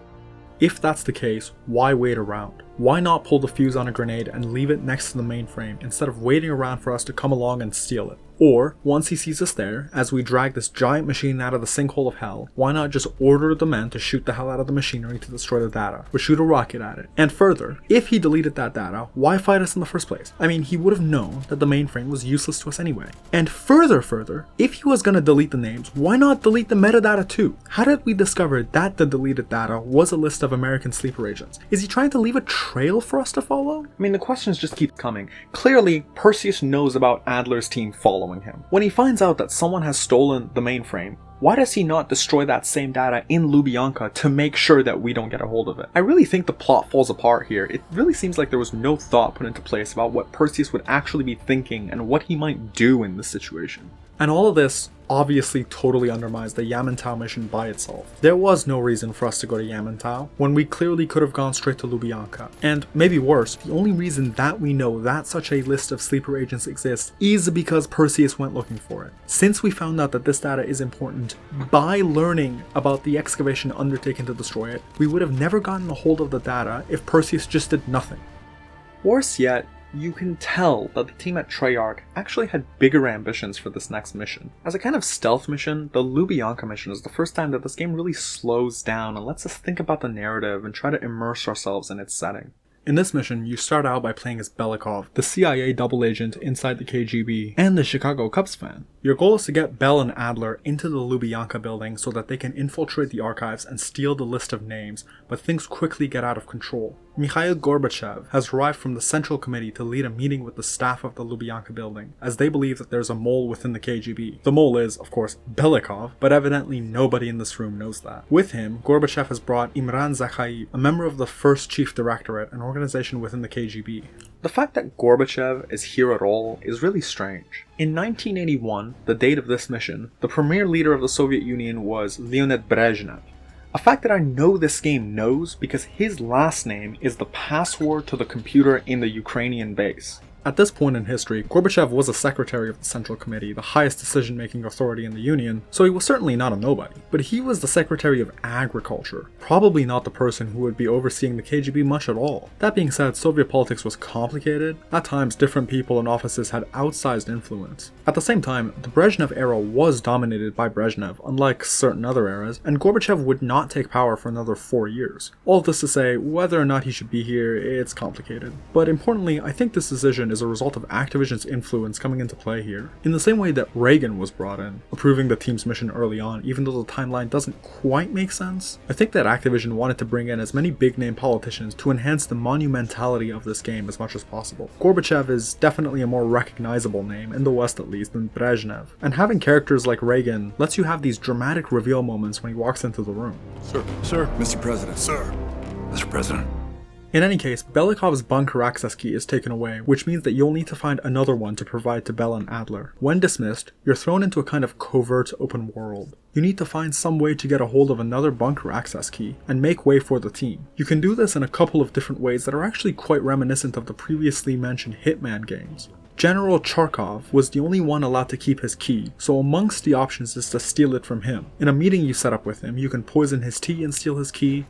If that's the case, why wait around? Why not pull the fuse on a grenade and leave it next to the mainframe instead of waiting around for us to come along and steal it? Or, once he sees us there, as we drag this giant machine out of the sinkhole of hell, why not just order the men to shoot the hell out of the machinery to destroy the data, or shoot a rocket at it? And further, if he deleted that data, why fight us in the first place? I mean, he would have known that the mainframe was useless to us anyway. And further, if he was gonna delete the names, why not delete the metadata too? How did we discover that the deleted data was a list of American sleeper agents? Is he trying to leave a trail for us to follow? I mean, the questions just keep coming. Clearly, Perseus knows about Adler's team following him. When he finds out that someone has stolen the mainframe, why does he not destroy that same data in Lubyanka to make sure that we don't get a hold of it? I really think the plot falls apart here. It really seems like there was no thought put into place about what Perseus would actually be thinking and what he might do in this situation. And all of this obviously totally undermines the Yamantau mission by itself. There was no reason for us to go to Yamantau when we clearly could have gone straight to Lubyanka. And maybe worse, the only reason that we know that such a list of sleeper agents exists is because Perseus went looking for it. Since we found out that this data is important by learning about the excavation undertaken to destroy it, we would have never gotten a hold of the data if Perseus just did nothing. Worse yet, you can tell that the team at Treyarch actually had bigger ambitions for this next mission. As a kind of stealth mission, the Lubyanka mission is the first time that this game really slows down and lets us think about the narrative and try to immerse ourselves in its setting. In this mission, you start out by playing as Belikov, the CIA double agent inside the KGB, and the Chicago Cubs fan. Your goal is to get Bell and Adler into the Lubyanka building so that they can infiltrate the archives and steal the list of names, but things quickly get out of control. Mikhail Gorbachev has arrived from the Central Committee to lead a meeting with the staff of the Lubyanka building, as they believe that there's a mole within the KGB. The mole is, of course, Belikov, but evidently nobody in this room knows that. With him, Gorbachev has brought Imran Zakhaev, a member of the First Chief Directorate, an organization within the KGB. The fact that Gorbachev is here at all is really strange. In 1981, the date of this mission, the premier leader of the Soviet Union was Leonid Brezhnev. A fact that I know this game knows because his last name is the password to the computer in the Ukrainian base. At this point in history, Gorbachev was a secretary of the Central Committee, the highest decision-making authority in the Union, so he was certainly not a nobody. But he was the Secretary of Agriculture, probably not the person who would be overseeing the KGB much at all. That being said, Soviet politics was complicated. At times, different people in offices had outsized influence. At the same time, the Brezhnev era was dominated by Brezhnev, unlike certain other eras, and Gorbachev would not take power for another 4 years. All of this to say, whether or not he should be here, it's complicated. But importantly, I think this decision is a result of Activision's influence coming into play here. In the same way that Reagan was brought in, approving the team's mission early on, even though the timeline doesn't quite make sense, I think that Activision wanted to bring in as many big-name politicians to enhance the monumentality of this game as much as possible. Gorbachev is definitely a more recognizable name, in the West at least, than Brezhnev, and having characters like Reagan lets you have these dramatic reveal moments when he walks into the room. Sir. Mr. President. Sir. Mr. President. In any case, Belikov's bunker access key is taken away, which means that you'll need to find another one to provide to Bell and Adler. When dismissed, you're thrown into a kind of covert open world. You need to find some way to get a hold of another bunker access key, and make way for the team. You can do this in a couple of different ways that are actually quite reminiscent of the previously mentioned Hitman games. General Charkov was the only one allowed to keep his key, so amongst the options is to steal it from him. In a meeting you set up with him, you can poison his tea and steal his key,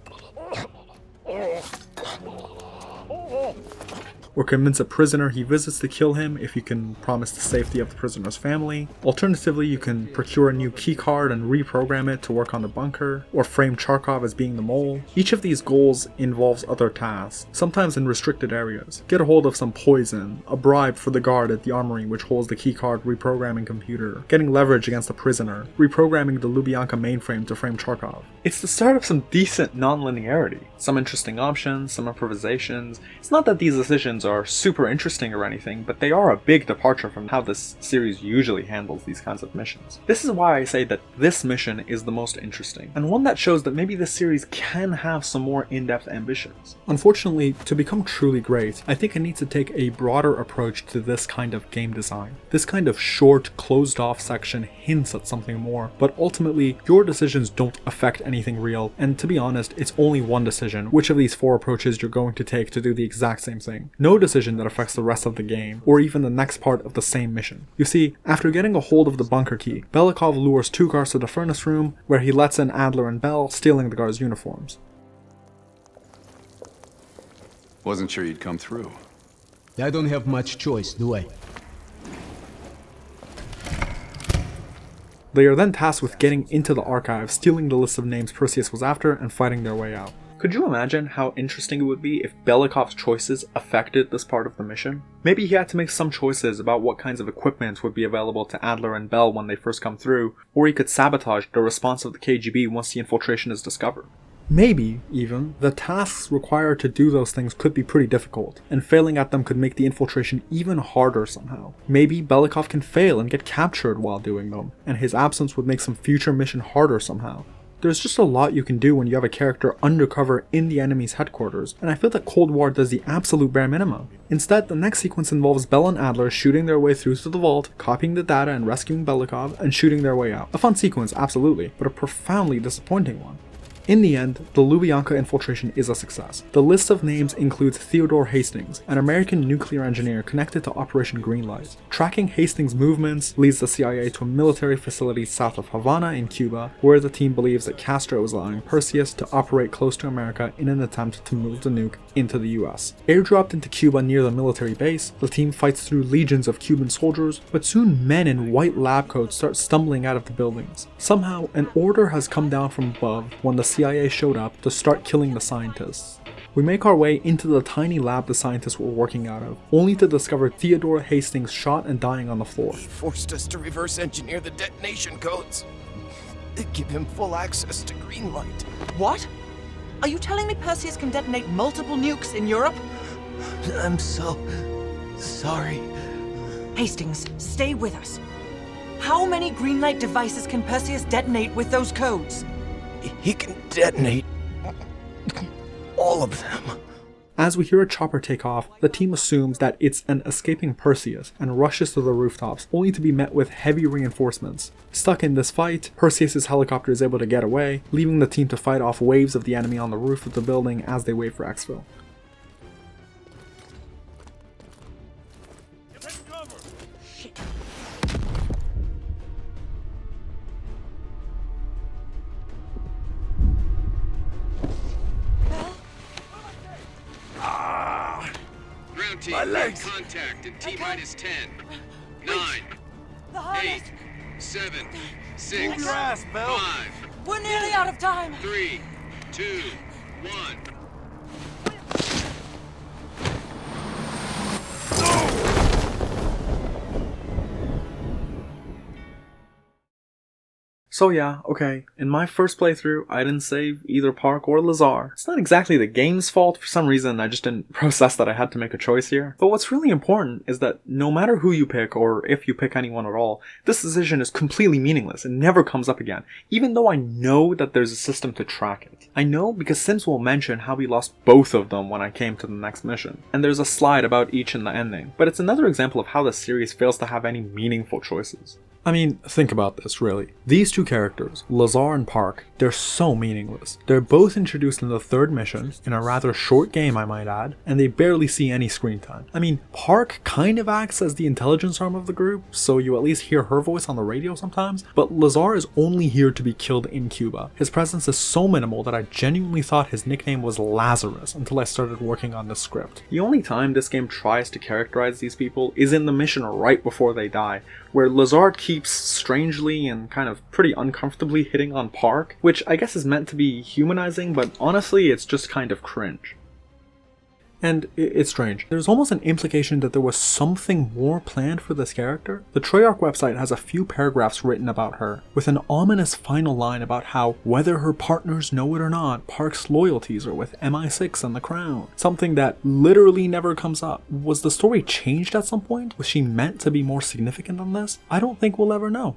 or convince a prisoner he visits to kill him if you can promise the safety of the prisoner's family. Alternatively, you can procure a new keycard and reprogram it to work on the bunker, or frame Charkov as being the mole. Each of these goals involves other tasks, sometimes in restricted areas. Get a hold of some poison, a bribe for the guard at the armory which holds the keycard reprogramming computer, getting leverage against the prisoner, reprogramming the Lubyanka mainframe to frame Charkov. It's the start of some decent non-linearity, some interesting options, some improvisations. It's not that these decisions are super interesting or anything, but they are a big departure from how this series usually handles these kinds of missions. This is why I say that this mission is the most interesting, and one that shows that maybe this series can have some more in-depth ambitions. Unfortunately, to become truly great, I think it needs to take a broader approach to this kind of game design. This kind of short, closed-off section hints at something more, but ultimately, your decisions don't affect anything real, and to be honest, it's only one decision, which of these 4 approaches you're going to take to do the exact same thing. No decision that affects the rest of the game, or even the next part of the same mission. You see, after getting a hold of the bunker key, Belikov lures 2 guards to the furnace room, where he lets in Adler and Bell, stealing the guards' uniforms. Wasn't sure you'd come through. I don't have much choice, do I? They are then tasked with getting into the archive, stealing the list of names Perseus was after, and fighting their way out. Could you imagine how interesting it would be if Belikov's choices affected this part of the mission? Maybe he had to make some choices about what kinds of equipment would be available to Adler and Bell when they first come through, or he could sabotage the response of the KGB once the infiltration is discovered. Maybe, even, the tasks required to do those things could be pretty difficult, and failing at them could make the infiltration even harder somehow. Maybe Belikov can fail and get captured while doing them, and his absence would make some future mission harder somehow. There's just a lot you can do when you have a character undercover in the enemy's headquarters, and I feel that Cold War does the absolute bare minimum. Instead, the next sequence involves Bell and Adler shooting their way through to the vault, copying the data and rescuing Belikov, and shooting their way out. A fun sequence, absolutely, but a profoundly disappointing one. In the end, the Lubyanka infiltration is a success. The list of names includes Theodore Hastings, an American nuclear engineer connected to Operation Greenlight. Tracking Hastings' movements leads the CIA to a military facility south of Havana in Cuba, where the team believes that Castro is allowing Perseus to operate close to America in an attempt to move the nuke into the US. Airdropped into Cuba near the military base, the team fights through legions of Cuban soldiers, but soon men in white lab coats start stumbling out of the buildings. Somehow, an order has come down from above when the CIA showed up to start killing the scientists. We make our way into the tiny lab the scientists were working out of, only to discover Theodore Hastings shot and dying on the floor. He forced us to reverse engineer the detonation codes. Give him full access to Greenlight. What? Are you telling me Perseus can detonate multiple nukes in Europe? I'm so sorry. Hastings, stay with us. How many Greenlight devices can Perseus detonate with those codes? He can detonate all of them. As we hear a chopper take off, the team assumes that it's an escaping Perseus and rushes to the rooftops, only to be met with heavy reinforcements. Stuck in this fight, Perseus' helicopter is able to get away, leaving the team to fight off waves of the enemy on the roof of the building as they wait for exfil. My legs. Contact in T-minus 10, 9, 8, 7, 6, your ass, Bell. 5. We're nearly out of time. 3, 2, 1. So yeah, okay, in my first playthrough, I didn't save either Park or Lazar. It's not exactly the game's fault, for some reason I just didn't process that I had to make a choice here. But what's really important is that no matter who you pick, or if you pick anyone at all, this decision is completely meaningless and never comes up again, even though I know that there's a system to track it. I know because Sims will mention how we lost both of them when I came to the next mission, and there's a slide about each in the ending, but it's another example of how the series fails to have any meaningful choices. I mean, think about this, really. These two characters, Lazar and Park, they're so meaningless. They're both introduced in the third mission, in a rather short game I might add, and they barely see any screen time. I mean, Park kind of acts as the intelligence arm of the group, so you at least hear her voice on the radio sometimes, but Lazar is only here to be killed in Cuba. His presence is so minimal that I genuinely thought his nickname was Lazarus until I started working on this script. The only time this game tries to characterize these people is in the mission right before they die, where Lazar keeps strangely and kind of pretty uncomfortably hitting on Park, which I guess is meant to be humanizing, but honestly it's just kind of cringe. And it's strange. There's almost an implication that there was something more planned for this character. The Treyarch website has a few paragraphs written about her, with an ominous final line about how, whether her partners know it or not, Park's loyalties are with MI6 and the Crown. Something that literally never comes up. Was the story changed at some point? Was she meant to be more significant than this? I don't think we'll ever know.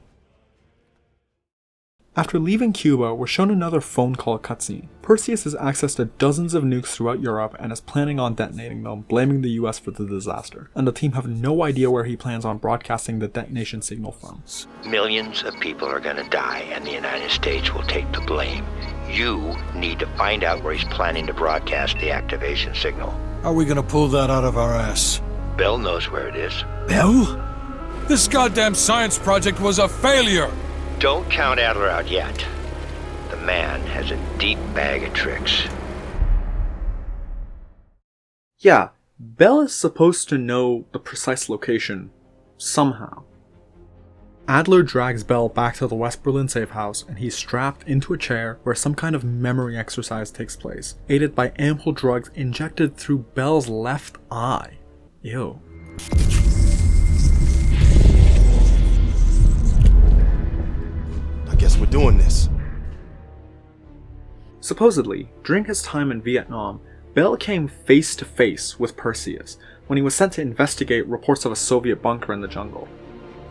After leaving Cuba, we're shown another phone call cutscene. Perseus has access to dozens of nukes throughout Europe and is planning on detonating them, blaming the US for the disaster. And the team have no idea where he plans on broadcasting the detonation signal from. Millions of people are gonna die and the United States will take the blame. You need to find out where he's planning to broadcast the activation signal. How are we gonna pull that out of our ass? Bell knows where it is. Bell? This goddamn science project was a failure! Don't count Adler out yet. The man has a deep bag of tricks. Yeah, Bell is supposed to know the precise location, somehow. Adler drags Bell back to the West Berlin safe house, and he's strapped into a chair where some kind of memory exercise takes place, aided by ample drugs injected through Bell's left eye. Ew. I guess we're doing this. Supposedly, during his time in Vietnam, Bell came face to face with Perseus when he was sent to investigate reports of a Soviet bunker in the jungle.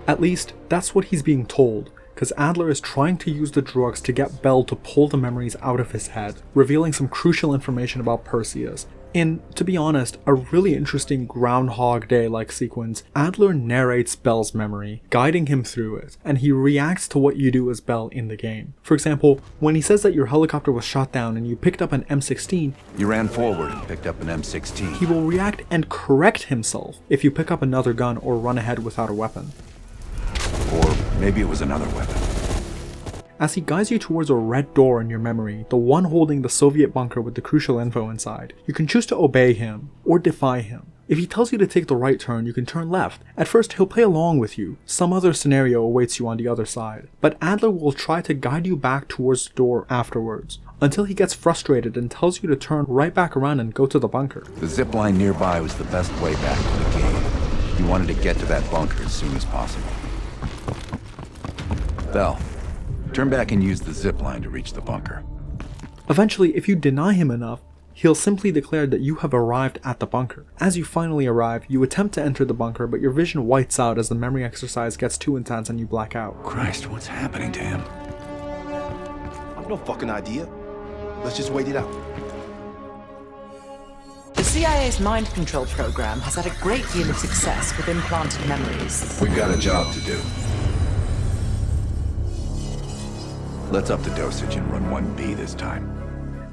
At least, that's what he's being told, because Adler is trying to use the drugs to get Bell to pull the memories out of his head, revealing some crucial information about Perseus. In, to be honest, a really interesting Groundhog Day-like sequence, Adler narrates Bell's memory, guiding him through it, and he reacts to what you do as Bell in the game. For example, when he says that your helicopter was shot down and you picked up an M16, you ran forward and picked up an M16. He will react and correct himself if you pick up another gun or run ahead without a weapon. Or maybe it was another weapon. As he guides you towards a red door in your memory, the one holding the Soviet bunker with the crucial info inside, you can choose to obey him or defy him. If he tells you to take the right turn, you can turn left. At first, he'll play along with you. Some other scenario awaits you on the other side. But Adler will try to guide you back towards the door afterwards, until he gets frustrated and tells you to turn right back around and go to the bunker. The zip line nearby was the best way back to the game. You wanted to get to that bunker as soon as possible. Bell, turn back and use the zip line to reach the bunker. Eventually, if you deny him enough, he'll simply declare that you have arrived at the bunker. As you finally arrive, you attempt to enter the bunker, but your vision whites out as the memory exercise gets too intense and you black out. Christ, what's happening to him? I've no fucking idea. Let's just wait it out. The CIA's mind control program has had a great deal of success with implanted memories. We've got a job to do. Let's up the dosage and run 1B this time.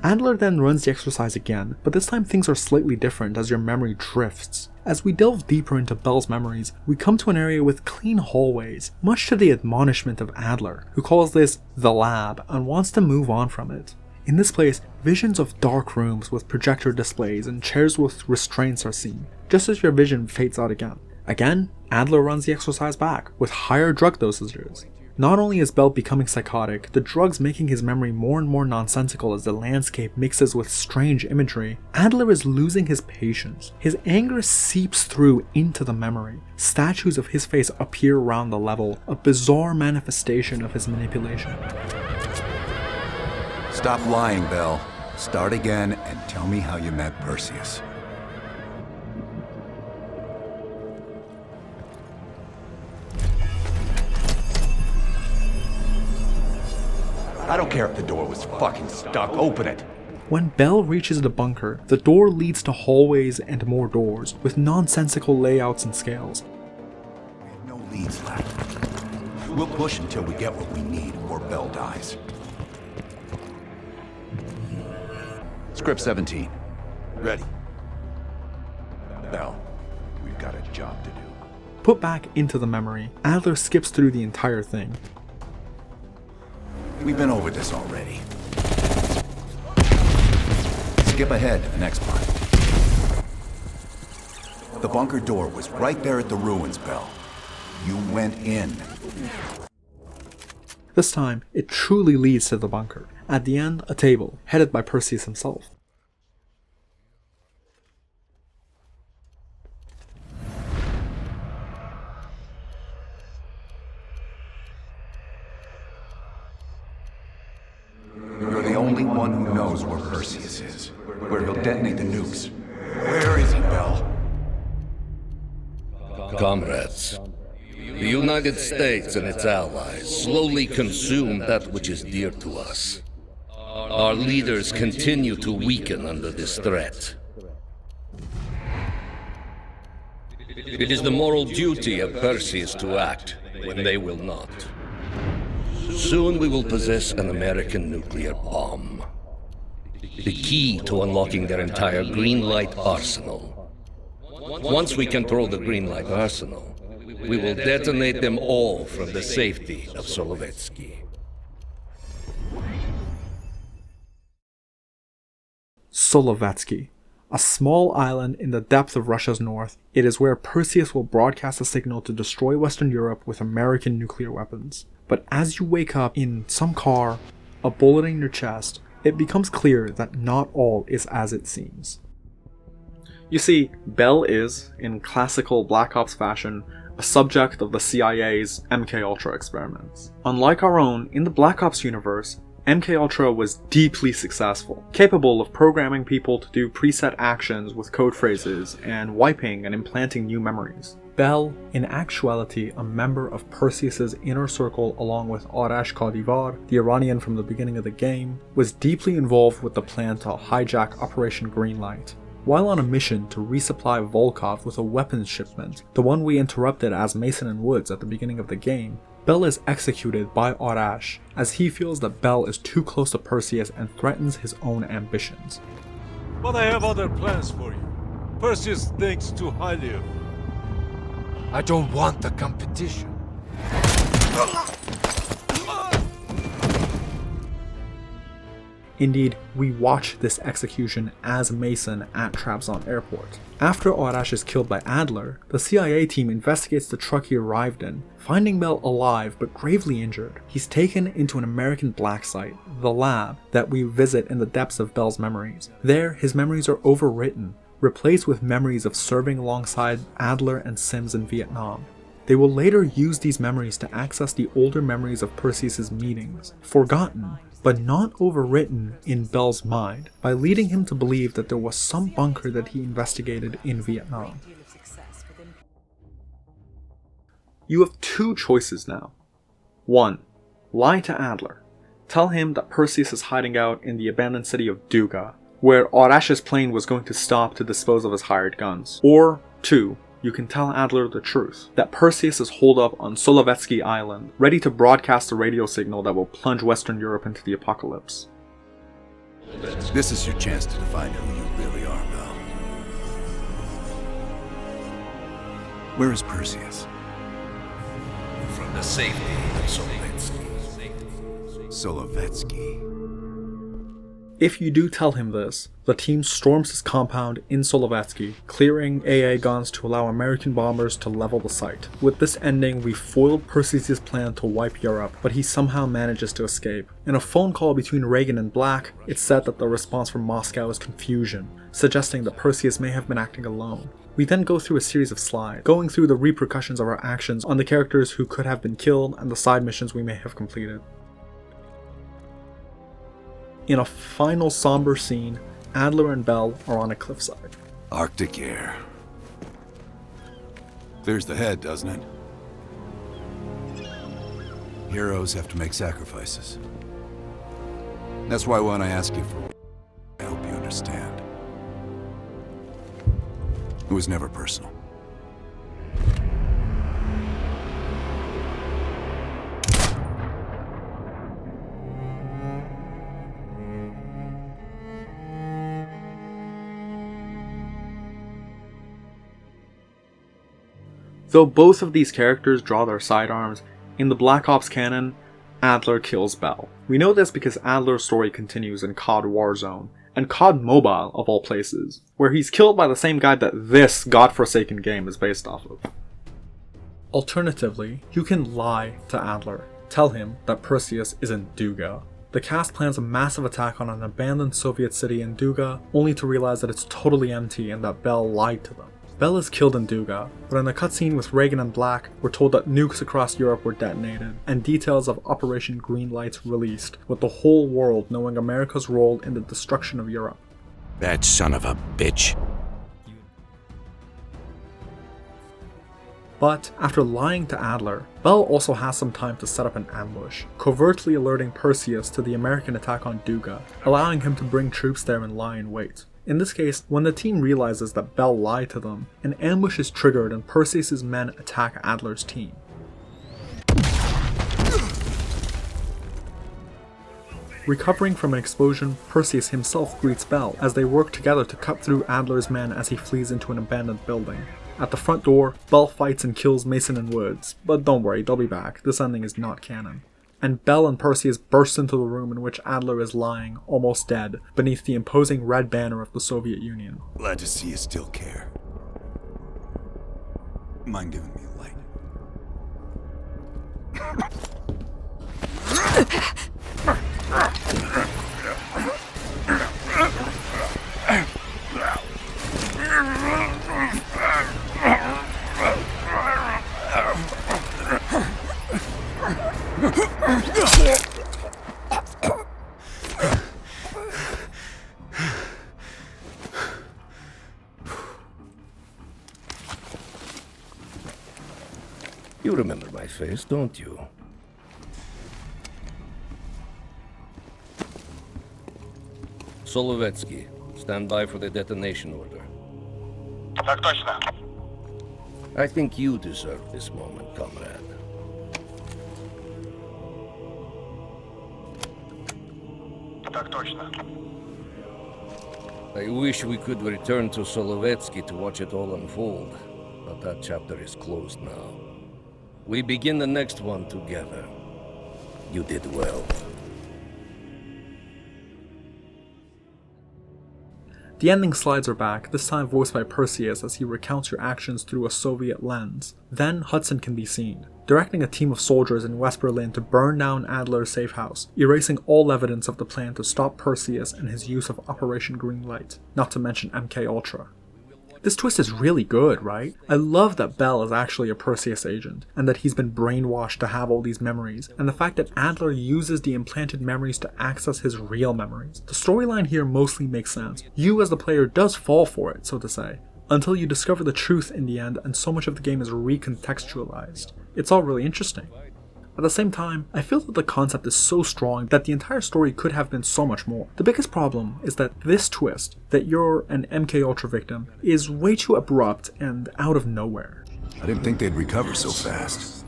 Adler then runs the exercise again, but this time things are slightly different as your memory drifts. As we delve deeper into Bell's memories, we come to an area with clean hallways, much to the admonishment of Adler, who calls this the lab and wants to move on from it. In this place, visions of dark rooms with projector displays and chairs with restraints are seen, just as your vision fades out again. Again, Adler runs the exercise back, with higher drug dosages. Not only is Bell becoming psychotic, the drugs making his memory more and more nonsensical as the landscape mixes with strange imagery, Adler is losing his patience. His anger seeps through into the memory. Statues of his face appear around the level, a bizarre manifestation of his manipulation. Stop lying, Bell. Start again and tell me how you met Perseus. I don't care if the door was fucking stuck. Open it. When Bell reaches the bunker, the door leads to hallways and more doors, with nonsensical layouts and scales. We have no leads left. We'll push until we get what we need, or Bell dies. Script 17. Ready. Bell, we've got a job to do. Put back into the memory, Adler skips through the entire thing. We've been over this already. Skip ahead to the next part. The bunker door was right there at the ruins, Bell. You went in. This time, it truly leads to the bunker. At the end, a table, headed by Perseus himself. You're the only one who knows where Perseus is, where he'll detonate the nukes. Where is he, Bell? Comrades, the United States and its allies slowly consume that which is dear to us. Our leaders continue to weaken under this threat. It is the moral duty of Perseus to act when they will not. Soon we will possess an American nuclear bomb. The key to unlocking their entire green light arsenal. Once we control the green light arsenal, we will detonate them all from the safety of Solovetsky. Solovetsky, a small island in the depth of Russia's north. It is where Perseus will broadcast a signal to destroy Western Europe with American nuclear weapons. But as you wake up in some car, a bullet in your chest, it becomes clear that not all is as it seems. You see, Bell is, in classical Black Ops fashion, a subject of the CIA's MKUltra experiments. Unlike our own, in the Black Ops universe, MKUltra was deeply successful, capable of programming people to do preset actions with code phrases and wiping and implanting new memories. Bell, in actuality a member of Perseus's inner circle along with Arash Kadivar, the Iranian from the beginning of the game, was deeply involved with the plan to hijack Operation Greenlight. While on a mission to resupply Volkov with a weapons shipment, the one we interrupted as Mason and Woods at the beginning of the game, Bell is executed by Arash as he feels that Bell is too close to Perseus and threatens his own ambitions. But I have other plans for you. Perseus thinks too highly of you. I don't want the competition. Indeed, we watch this execution as Mason at Trabzon Airport. After Arash is killed by Adler, the CIA team investigates the truck he arrived in, finding Bell alive but gravely injured. He's taken into an American black site, the lab, that we visit in the depths of Bell's memories. There, his memories are overwritten, replaced with memories of serving alongside Adler and Sims in Vietnam. They will later use these memories to access the older memories of Perseus's meetings, forgotten, but not overwritten in Bell's mind, by leading him to believe that there was some bunker that he investigated in Vietnam. You have two choices now. 1. Lie to Adler. Tell him that Perseus is hiding out in the abandoned city of Duga, where Arash's plane was going to stop to dispose of his hired guns. Or 2. You can tell Adler the truth, that Perseus is holed up on Solovetsky Island, ready to broadcast a radio signal that will plunge Western Europe into the apocalypse. This is your chance to define who you really are, Bell. Where is Perseus? From the safety of Solovetsky. Solovetsky. If you do tell him this, the team storms his compound in Solovetsky, clearing AA guns to allow American bombers to level the site. With this ending, we foiled Perseus' plan to wipe Europe, but he somehow manages to escape. In a phone call between Reagan and Black, it's said that the response from Moscow is confusion, suggesting that Perseus may have been acting alone. We then go through a series of slides, going through the repercussions of our actions on the characters who could have been killed and the side missions we may have completed. In a final somber scene, Adler and Bell are on a cliffside. Arctic air. Clears the head, doesn't it? Heroes have to make sacrifices. That's why when I ask you for, I hope you understand. It was never personal. Though both of these characters draw their sidearms, in the Black Ops canon, Adler kills Bell. We know this because Adler's story continues in COD Warzone, and COD Mobile of all places, where he's killed by the same guy that this godforsaken game is based off of. Alternatively, you can lie to Adler. Tell him that Perseus is in Duga. The cast plans a massive attack on an abandoned Soviet city in Duga, only to realize that it's totally empty and that Bell lied to them. Bell is killed in Duga, but in a cutscene with Reagan and Black, we're told that nukes across Europe were detonated, and details of Operation Greenlight released, with the whole world knowing America's role in the destruction of Europe. That son of a bitch. But after lying to Adler, Bell also has some time to set up an ambush, covertly alerting Perseus to the American attack on Duga, allowing him to bring troops there and lie in wait. In this case, when the team realizes that Bell lied to them, an ambush is triggered and Perseus' men attack Adler's team. Recovering from an explosion, Perseus himself greets Bell as they work together to cut through Adler's men as he flees into an abandoned building. At the front door, Bell fights and kills Mason and Woods, but don't worry, they'll be back, this ending is not canon. and Bell and Perseus burst into the room in which Adler is lying, almost dead, beneath the imposing red banner of the Soviet Union. Glad to see you still care. Mind giving me a light? You remember my face, don't you? Solovetsky, stand by for the detonation order. Так точно. I think you deserve this moment, comrade. Так точно. I wish we could return to Solovetsky to watch it all unfold, but that chapter is closed now. We begin the next one together. You did well. The ending slides are back, this time voiced by Perseus as he recounts your actions through a Soviet lens. Then Hudson can be seen, directing a team of soldiers in West Berlin to burn down Adler's safe house, erasing all evidence of the plan to stop Perseus and his use of Operation Greenlight, not to mention MK-Ultra. This twist is really good, right? I love that Bell is actually a Perseus agent, and that he's been brainwashed to have all these memories, and the fact that Adler uses the implanted memories to access his real memories. The storyline here mostly makes sense. You as the player does fall for it, so to say, until you discover the truth in the end and so much of the game is recontextualized. It's all really interesting. At the same time, I feel that the concept is so strong that the entire story could have been so much more. The biggest problem is that this twist, that you're an MK-Ultra victim, is way too abrupt and out of nowhere. I didn't think they'd recover so fast.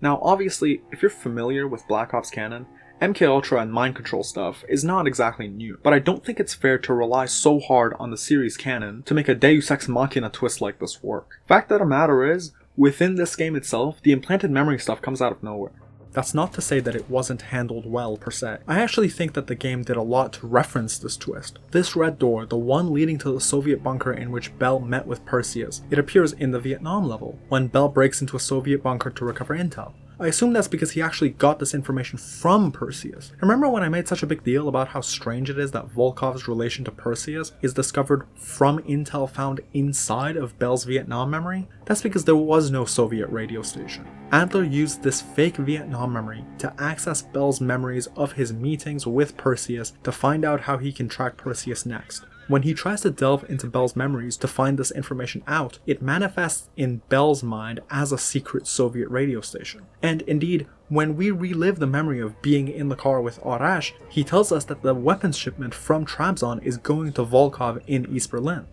Now obviously, if you're familiar with Black Ops canon, MK-Ultra and mind control stuff is not exactly new, but I don't think it's fair to rely so hard on the series canon to make a Deus Ex Machina twist like this work. Fact of the matter is, within this game itself, the implanted memory stuff comes out of nowhere. That's not to say that it wasn't handled well per se. I actually think that the game did a lot to reference this twist. This red door, the one leading to the Soviet bunker in which Bell met with Perseus, it appears in the Vietnam level, when Bell breaks into a Soviet bunker to recover intel. I assume that's because he actually got this information from Perseus. Remember when I made such a big deal about how strange it is that Volkov's relation to Perseus is discovered from intel found inside of Bell's Vietnam memory? That's because there was no Soviet radio station. Adler used this fake Vietnam memory to access Bell's memories of his meetings with Perseus to find out how he can track Perseus next. When he tries to delve into Bell's memories to find this information out, it manifests in Bell's mind as a secret Soviet radio station. And indeed, when we relive the memory of being in the car with Arash, he tells us that the weapons shipment from Trabzon is going to Volkov in East Berlin.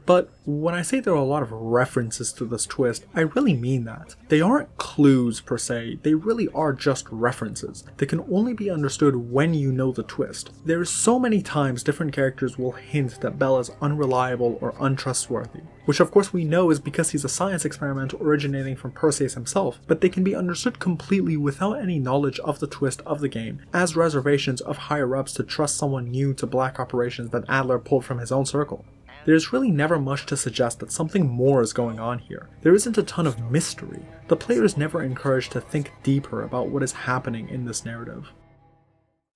But when I say there are a lot of references to this twist, I really mean that. They aren't clues per se, they really are just references. They can only be understood when you know the twist. There are so many times different characters will hint that Bell is unreliable or untrustworthy, which of course we know is because he's a science experiment originating from Perseus himself, but they can be understood completely without any knowledge of the twist of the game, as reservations of higher-ups to trust someone new to black operations that Adler pulled from his own circle. There's really never much to suggest that something more is going on here. There isn't a ton of mystery. The player is never encouraged to think deeper about what is happening in this narrative.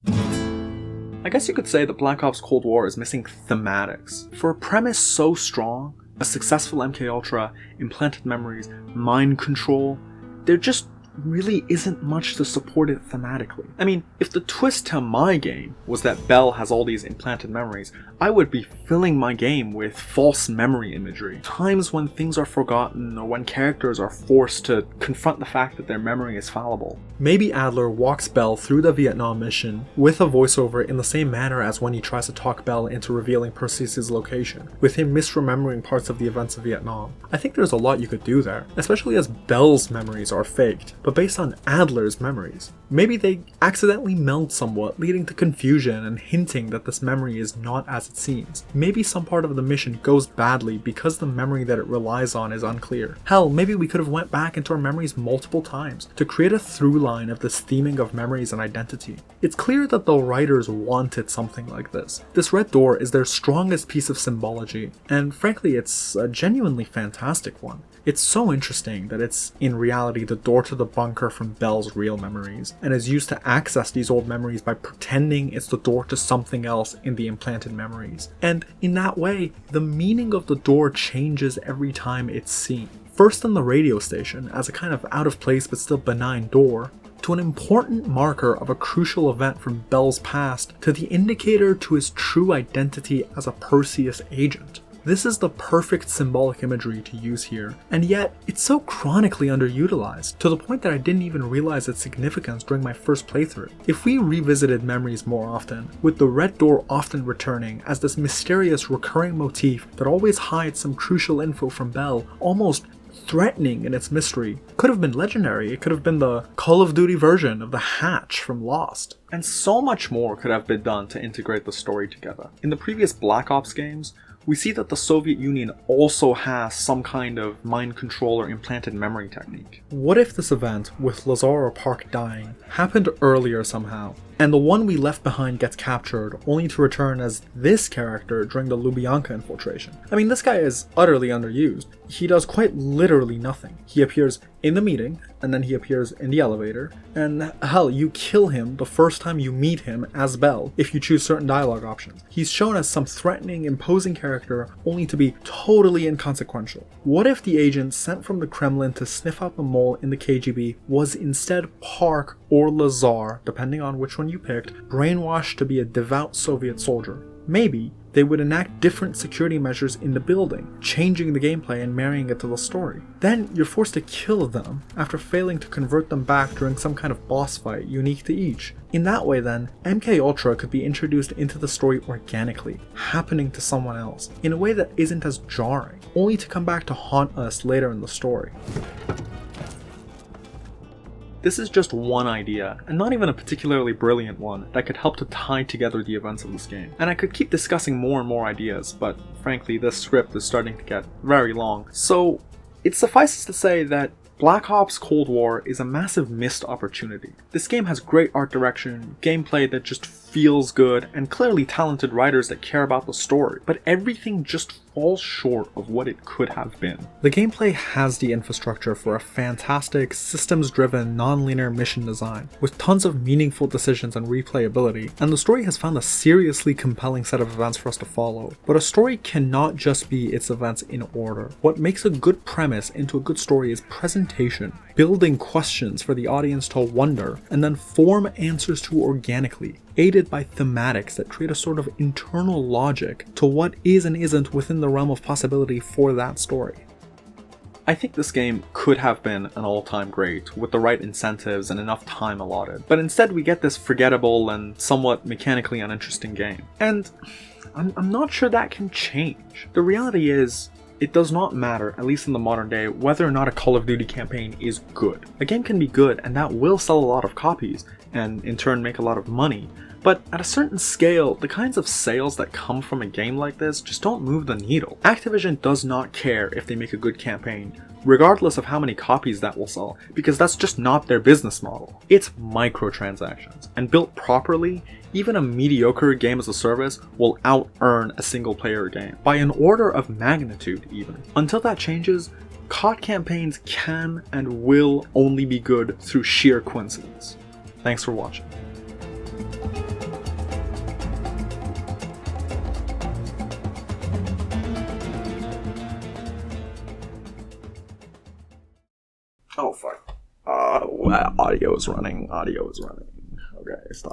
I guess you could say that Black Ops Cold War is missing thematics. For a premise so strong, a successful MKUltra, implanted memories, mind control, there just really isn't much to support it thematically. I mean, if the twist to my game was that Bell has all these implanted memories, I would be filling my game with false memory imagery. Times when things are forgotten or when characters are forced to confront the fact that their memory is fallible. Maybe Adler walks Bell through the Vietnam mission with a voiceover in the same manner as when he tries to talk Bell into revealing Perseus' location, with him misremembering parts of the events of Vietnam. I think there's a lot you could do there, especially as Bell's memories are faked, but based on Adler's memories. Maybe they accidentally meld somewhat, leading to confusion and hinting that this memory is not as it seems. Maybe some part of the mission goes badly because the memory that it relies on is unclear. Hell, maybe we could have went back into our memories multiple times to create a through line of this theming of memories and identity. It's clear that the writers wanted something like this. This red door is their strongest piece of symbology, and frankly it's a genuinely fantastic one. It's so interesting that it's in reality the door to the bunker from Bell's real memories, and is used to access these old memories by pretending it's the door to something else in the implanted memories. And in that way, the meaning of the door changes every time it's seen. First in the radio station, as a kind of out of place but still benign door, to an important marker of a crucial event from Bell's past, to the indicator to his true identity as a Perseus agent. This is the perfect symbolic imagery to use here, and yet it's so chronically underutilized, to the point that I didn't even realize its significance during my first playthrough. If we revisited memories more often, with the red door often returning as this mysterious recurring motif that always hides some crucial info from Bell, almost threatening in its mystery, could have been legendary. It could have been the Call of Duty version of the hatch from Lost. And so much more could have been done to integrate the story together. In the previous Black Ops games, we see that the Soviet Union also has some kind of mind control or implanted memory technique. What if this event, with Lazar or Park dying, happened earlier somehow, and the one we left behind gets captured, only to return as this character during the Lubyanka infiltration? I mean, this guy is utterly underused. He does quite literally nothing. He appears in the meeting, and then he appears in the elevator, and hell, you kill him the first time you meet him as Bell, if you choose certain dialogue options. He's shown as some threatening, imposing character, only to be totally inconsequential. What if the agent sent from the Kremlin to sniff out the mole in the KGB was instead Park or Lazar, depending on which one you picked, brainwashed to be a devout Soviet soldier? Maybe they would enact different security measures in the building, changing the gameplay and marrying it to the story. Then you're forced to kill them after failing to convert them back during some kind of boss fight unique to each. In that way then, MKUltra could be introduced into the story organically, happening to someone else, in a way that isn't as jarring, only to come back to haunt us later in the story. This is just one idea, and not even a particularly brilliant one, that could help to tie together the events of this game. And I could keep discussing more and more ideas, but frankly this script is starting to get very long. So it suffices to say that Black Ops Cold War is a massive missed opportunity. This game has great art direction, gameplay that just feels good, and clearly talented writers that care about the story, but everything just falls short of what it could have been. The gameplay has the infrastructure for a fantastic, systems-driven, non-linear mission design, with tons of meaningful decisions and replayability, and the story has found a seriously compelling set of events for us to follow. But a story cannot just be its events in order. What makes a good premise into a good story is presentation, building questions for the audience to wonder, and then form answers to organically, aided by thematics that create a sort of internal logic to what is and isn't within the realm of possibility for that story. I think this game could have been an all-time great, with the right incentives and enough time allotted, but instead we get this forgettable and somewhat mechanically uninteresting game. And I'm not sure that can change. The reality is, it does not matter, at least in the modern day, whether or not a Call of Duty campaign is good. A game can be good, and that will sell a lot of copies, and in turn make a lot of money. But at a certain scale, the kinds of sales that come from a game like this just don't move the needle. Activision does not care if they make a good campaign, regardless of how many copies that will sell, because that's just not their business model. It's microtransactions, and built properly, even a mediocre game as a service will out-earn a single-player game, by an order of magnitude even. Until that changes, COD campaigns can and will only be good through sheer coincidence. Thanks for watching. Oh fuck. Audio is running. Okay, stop.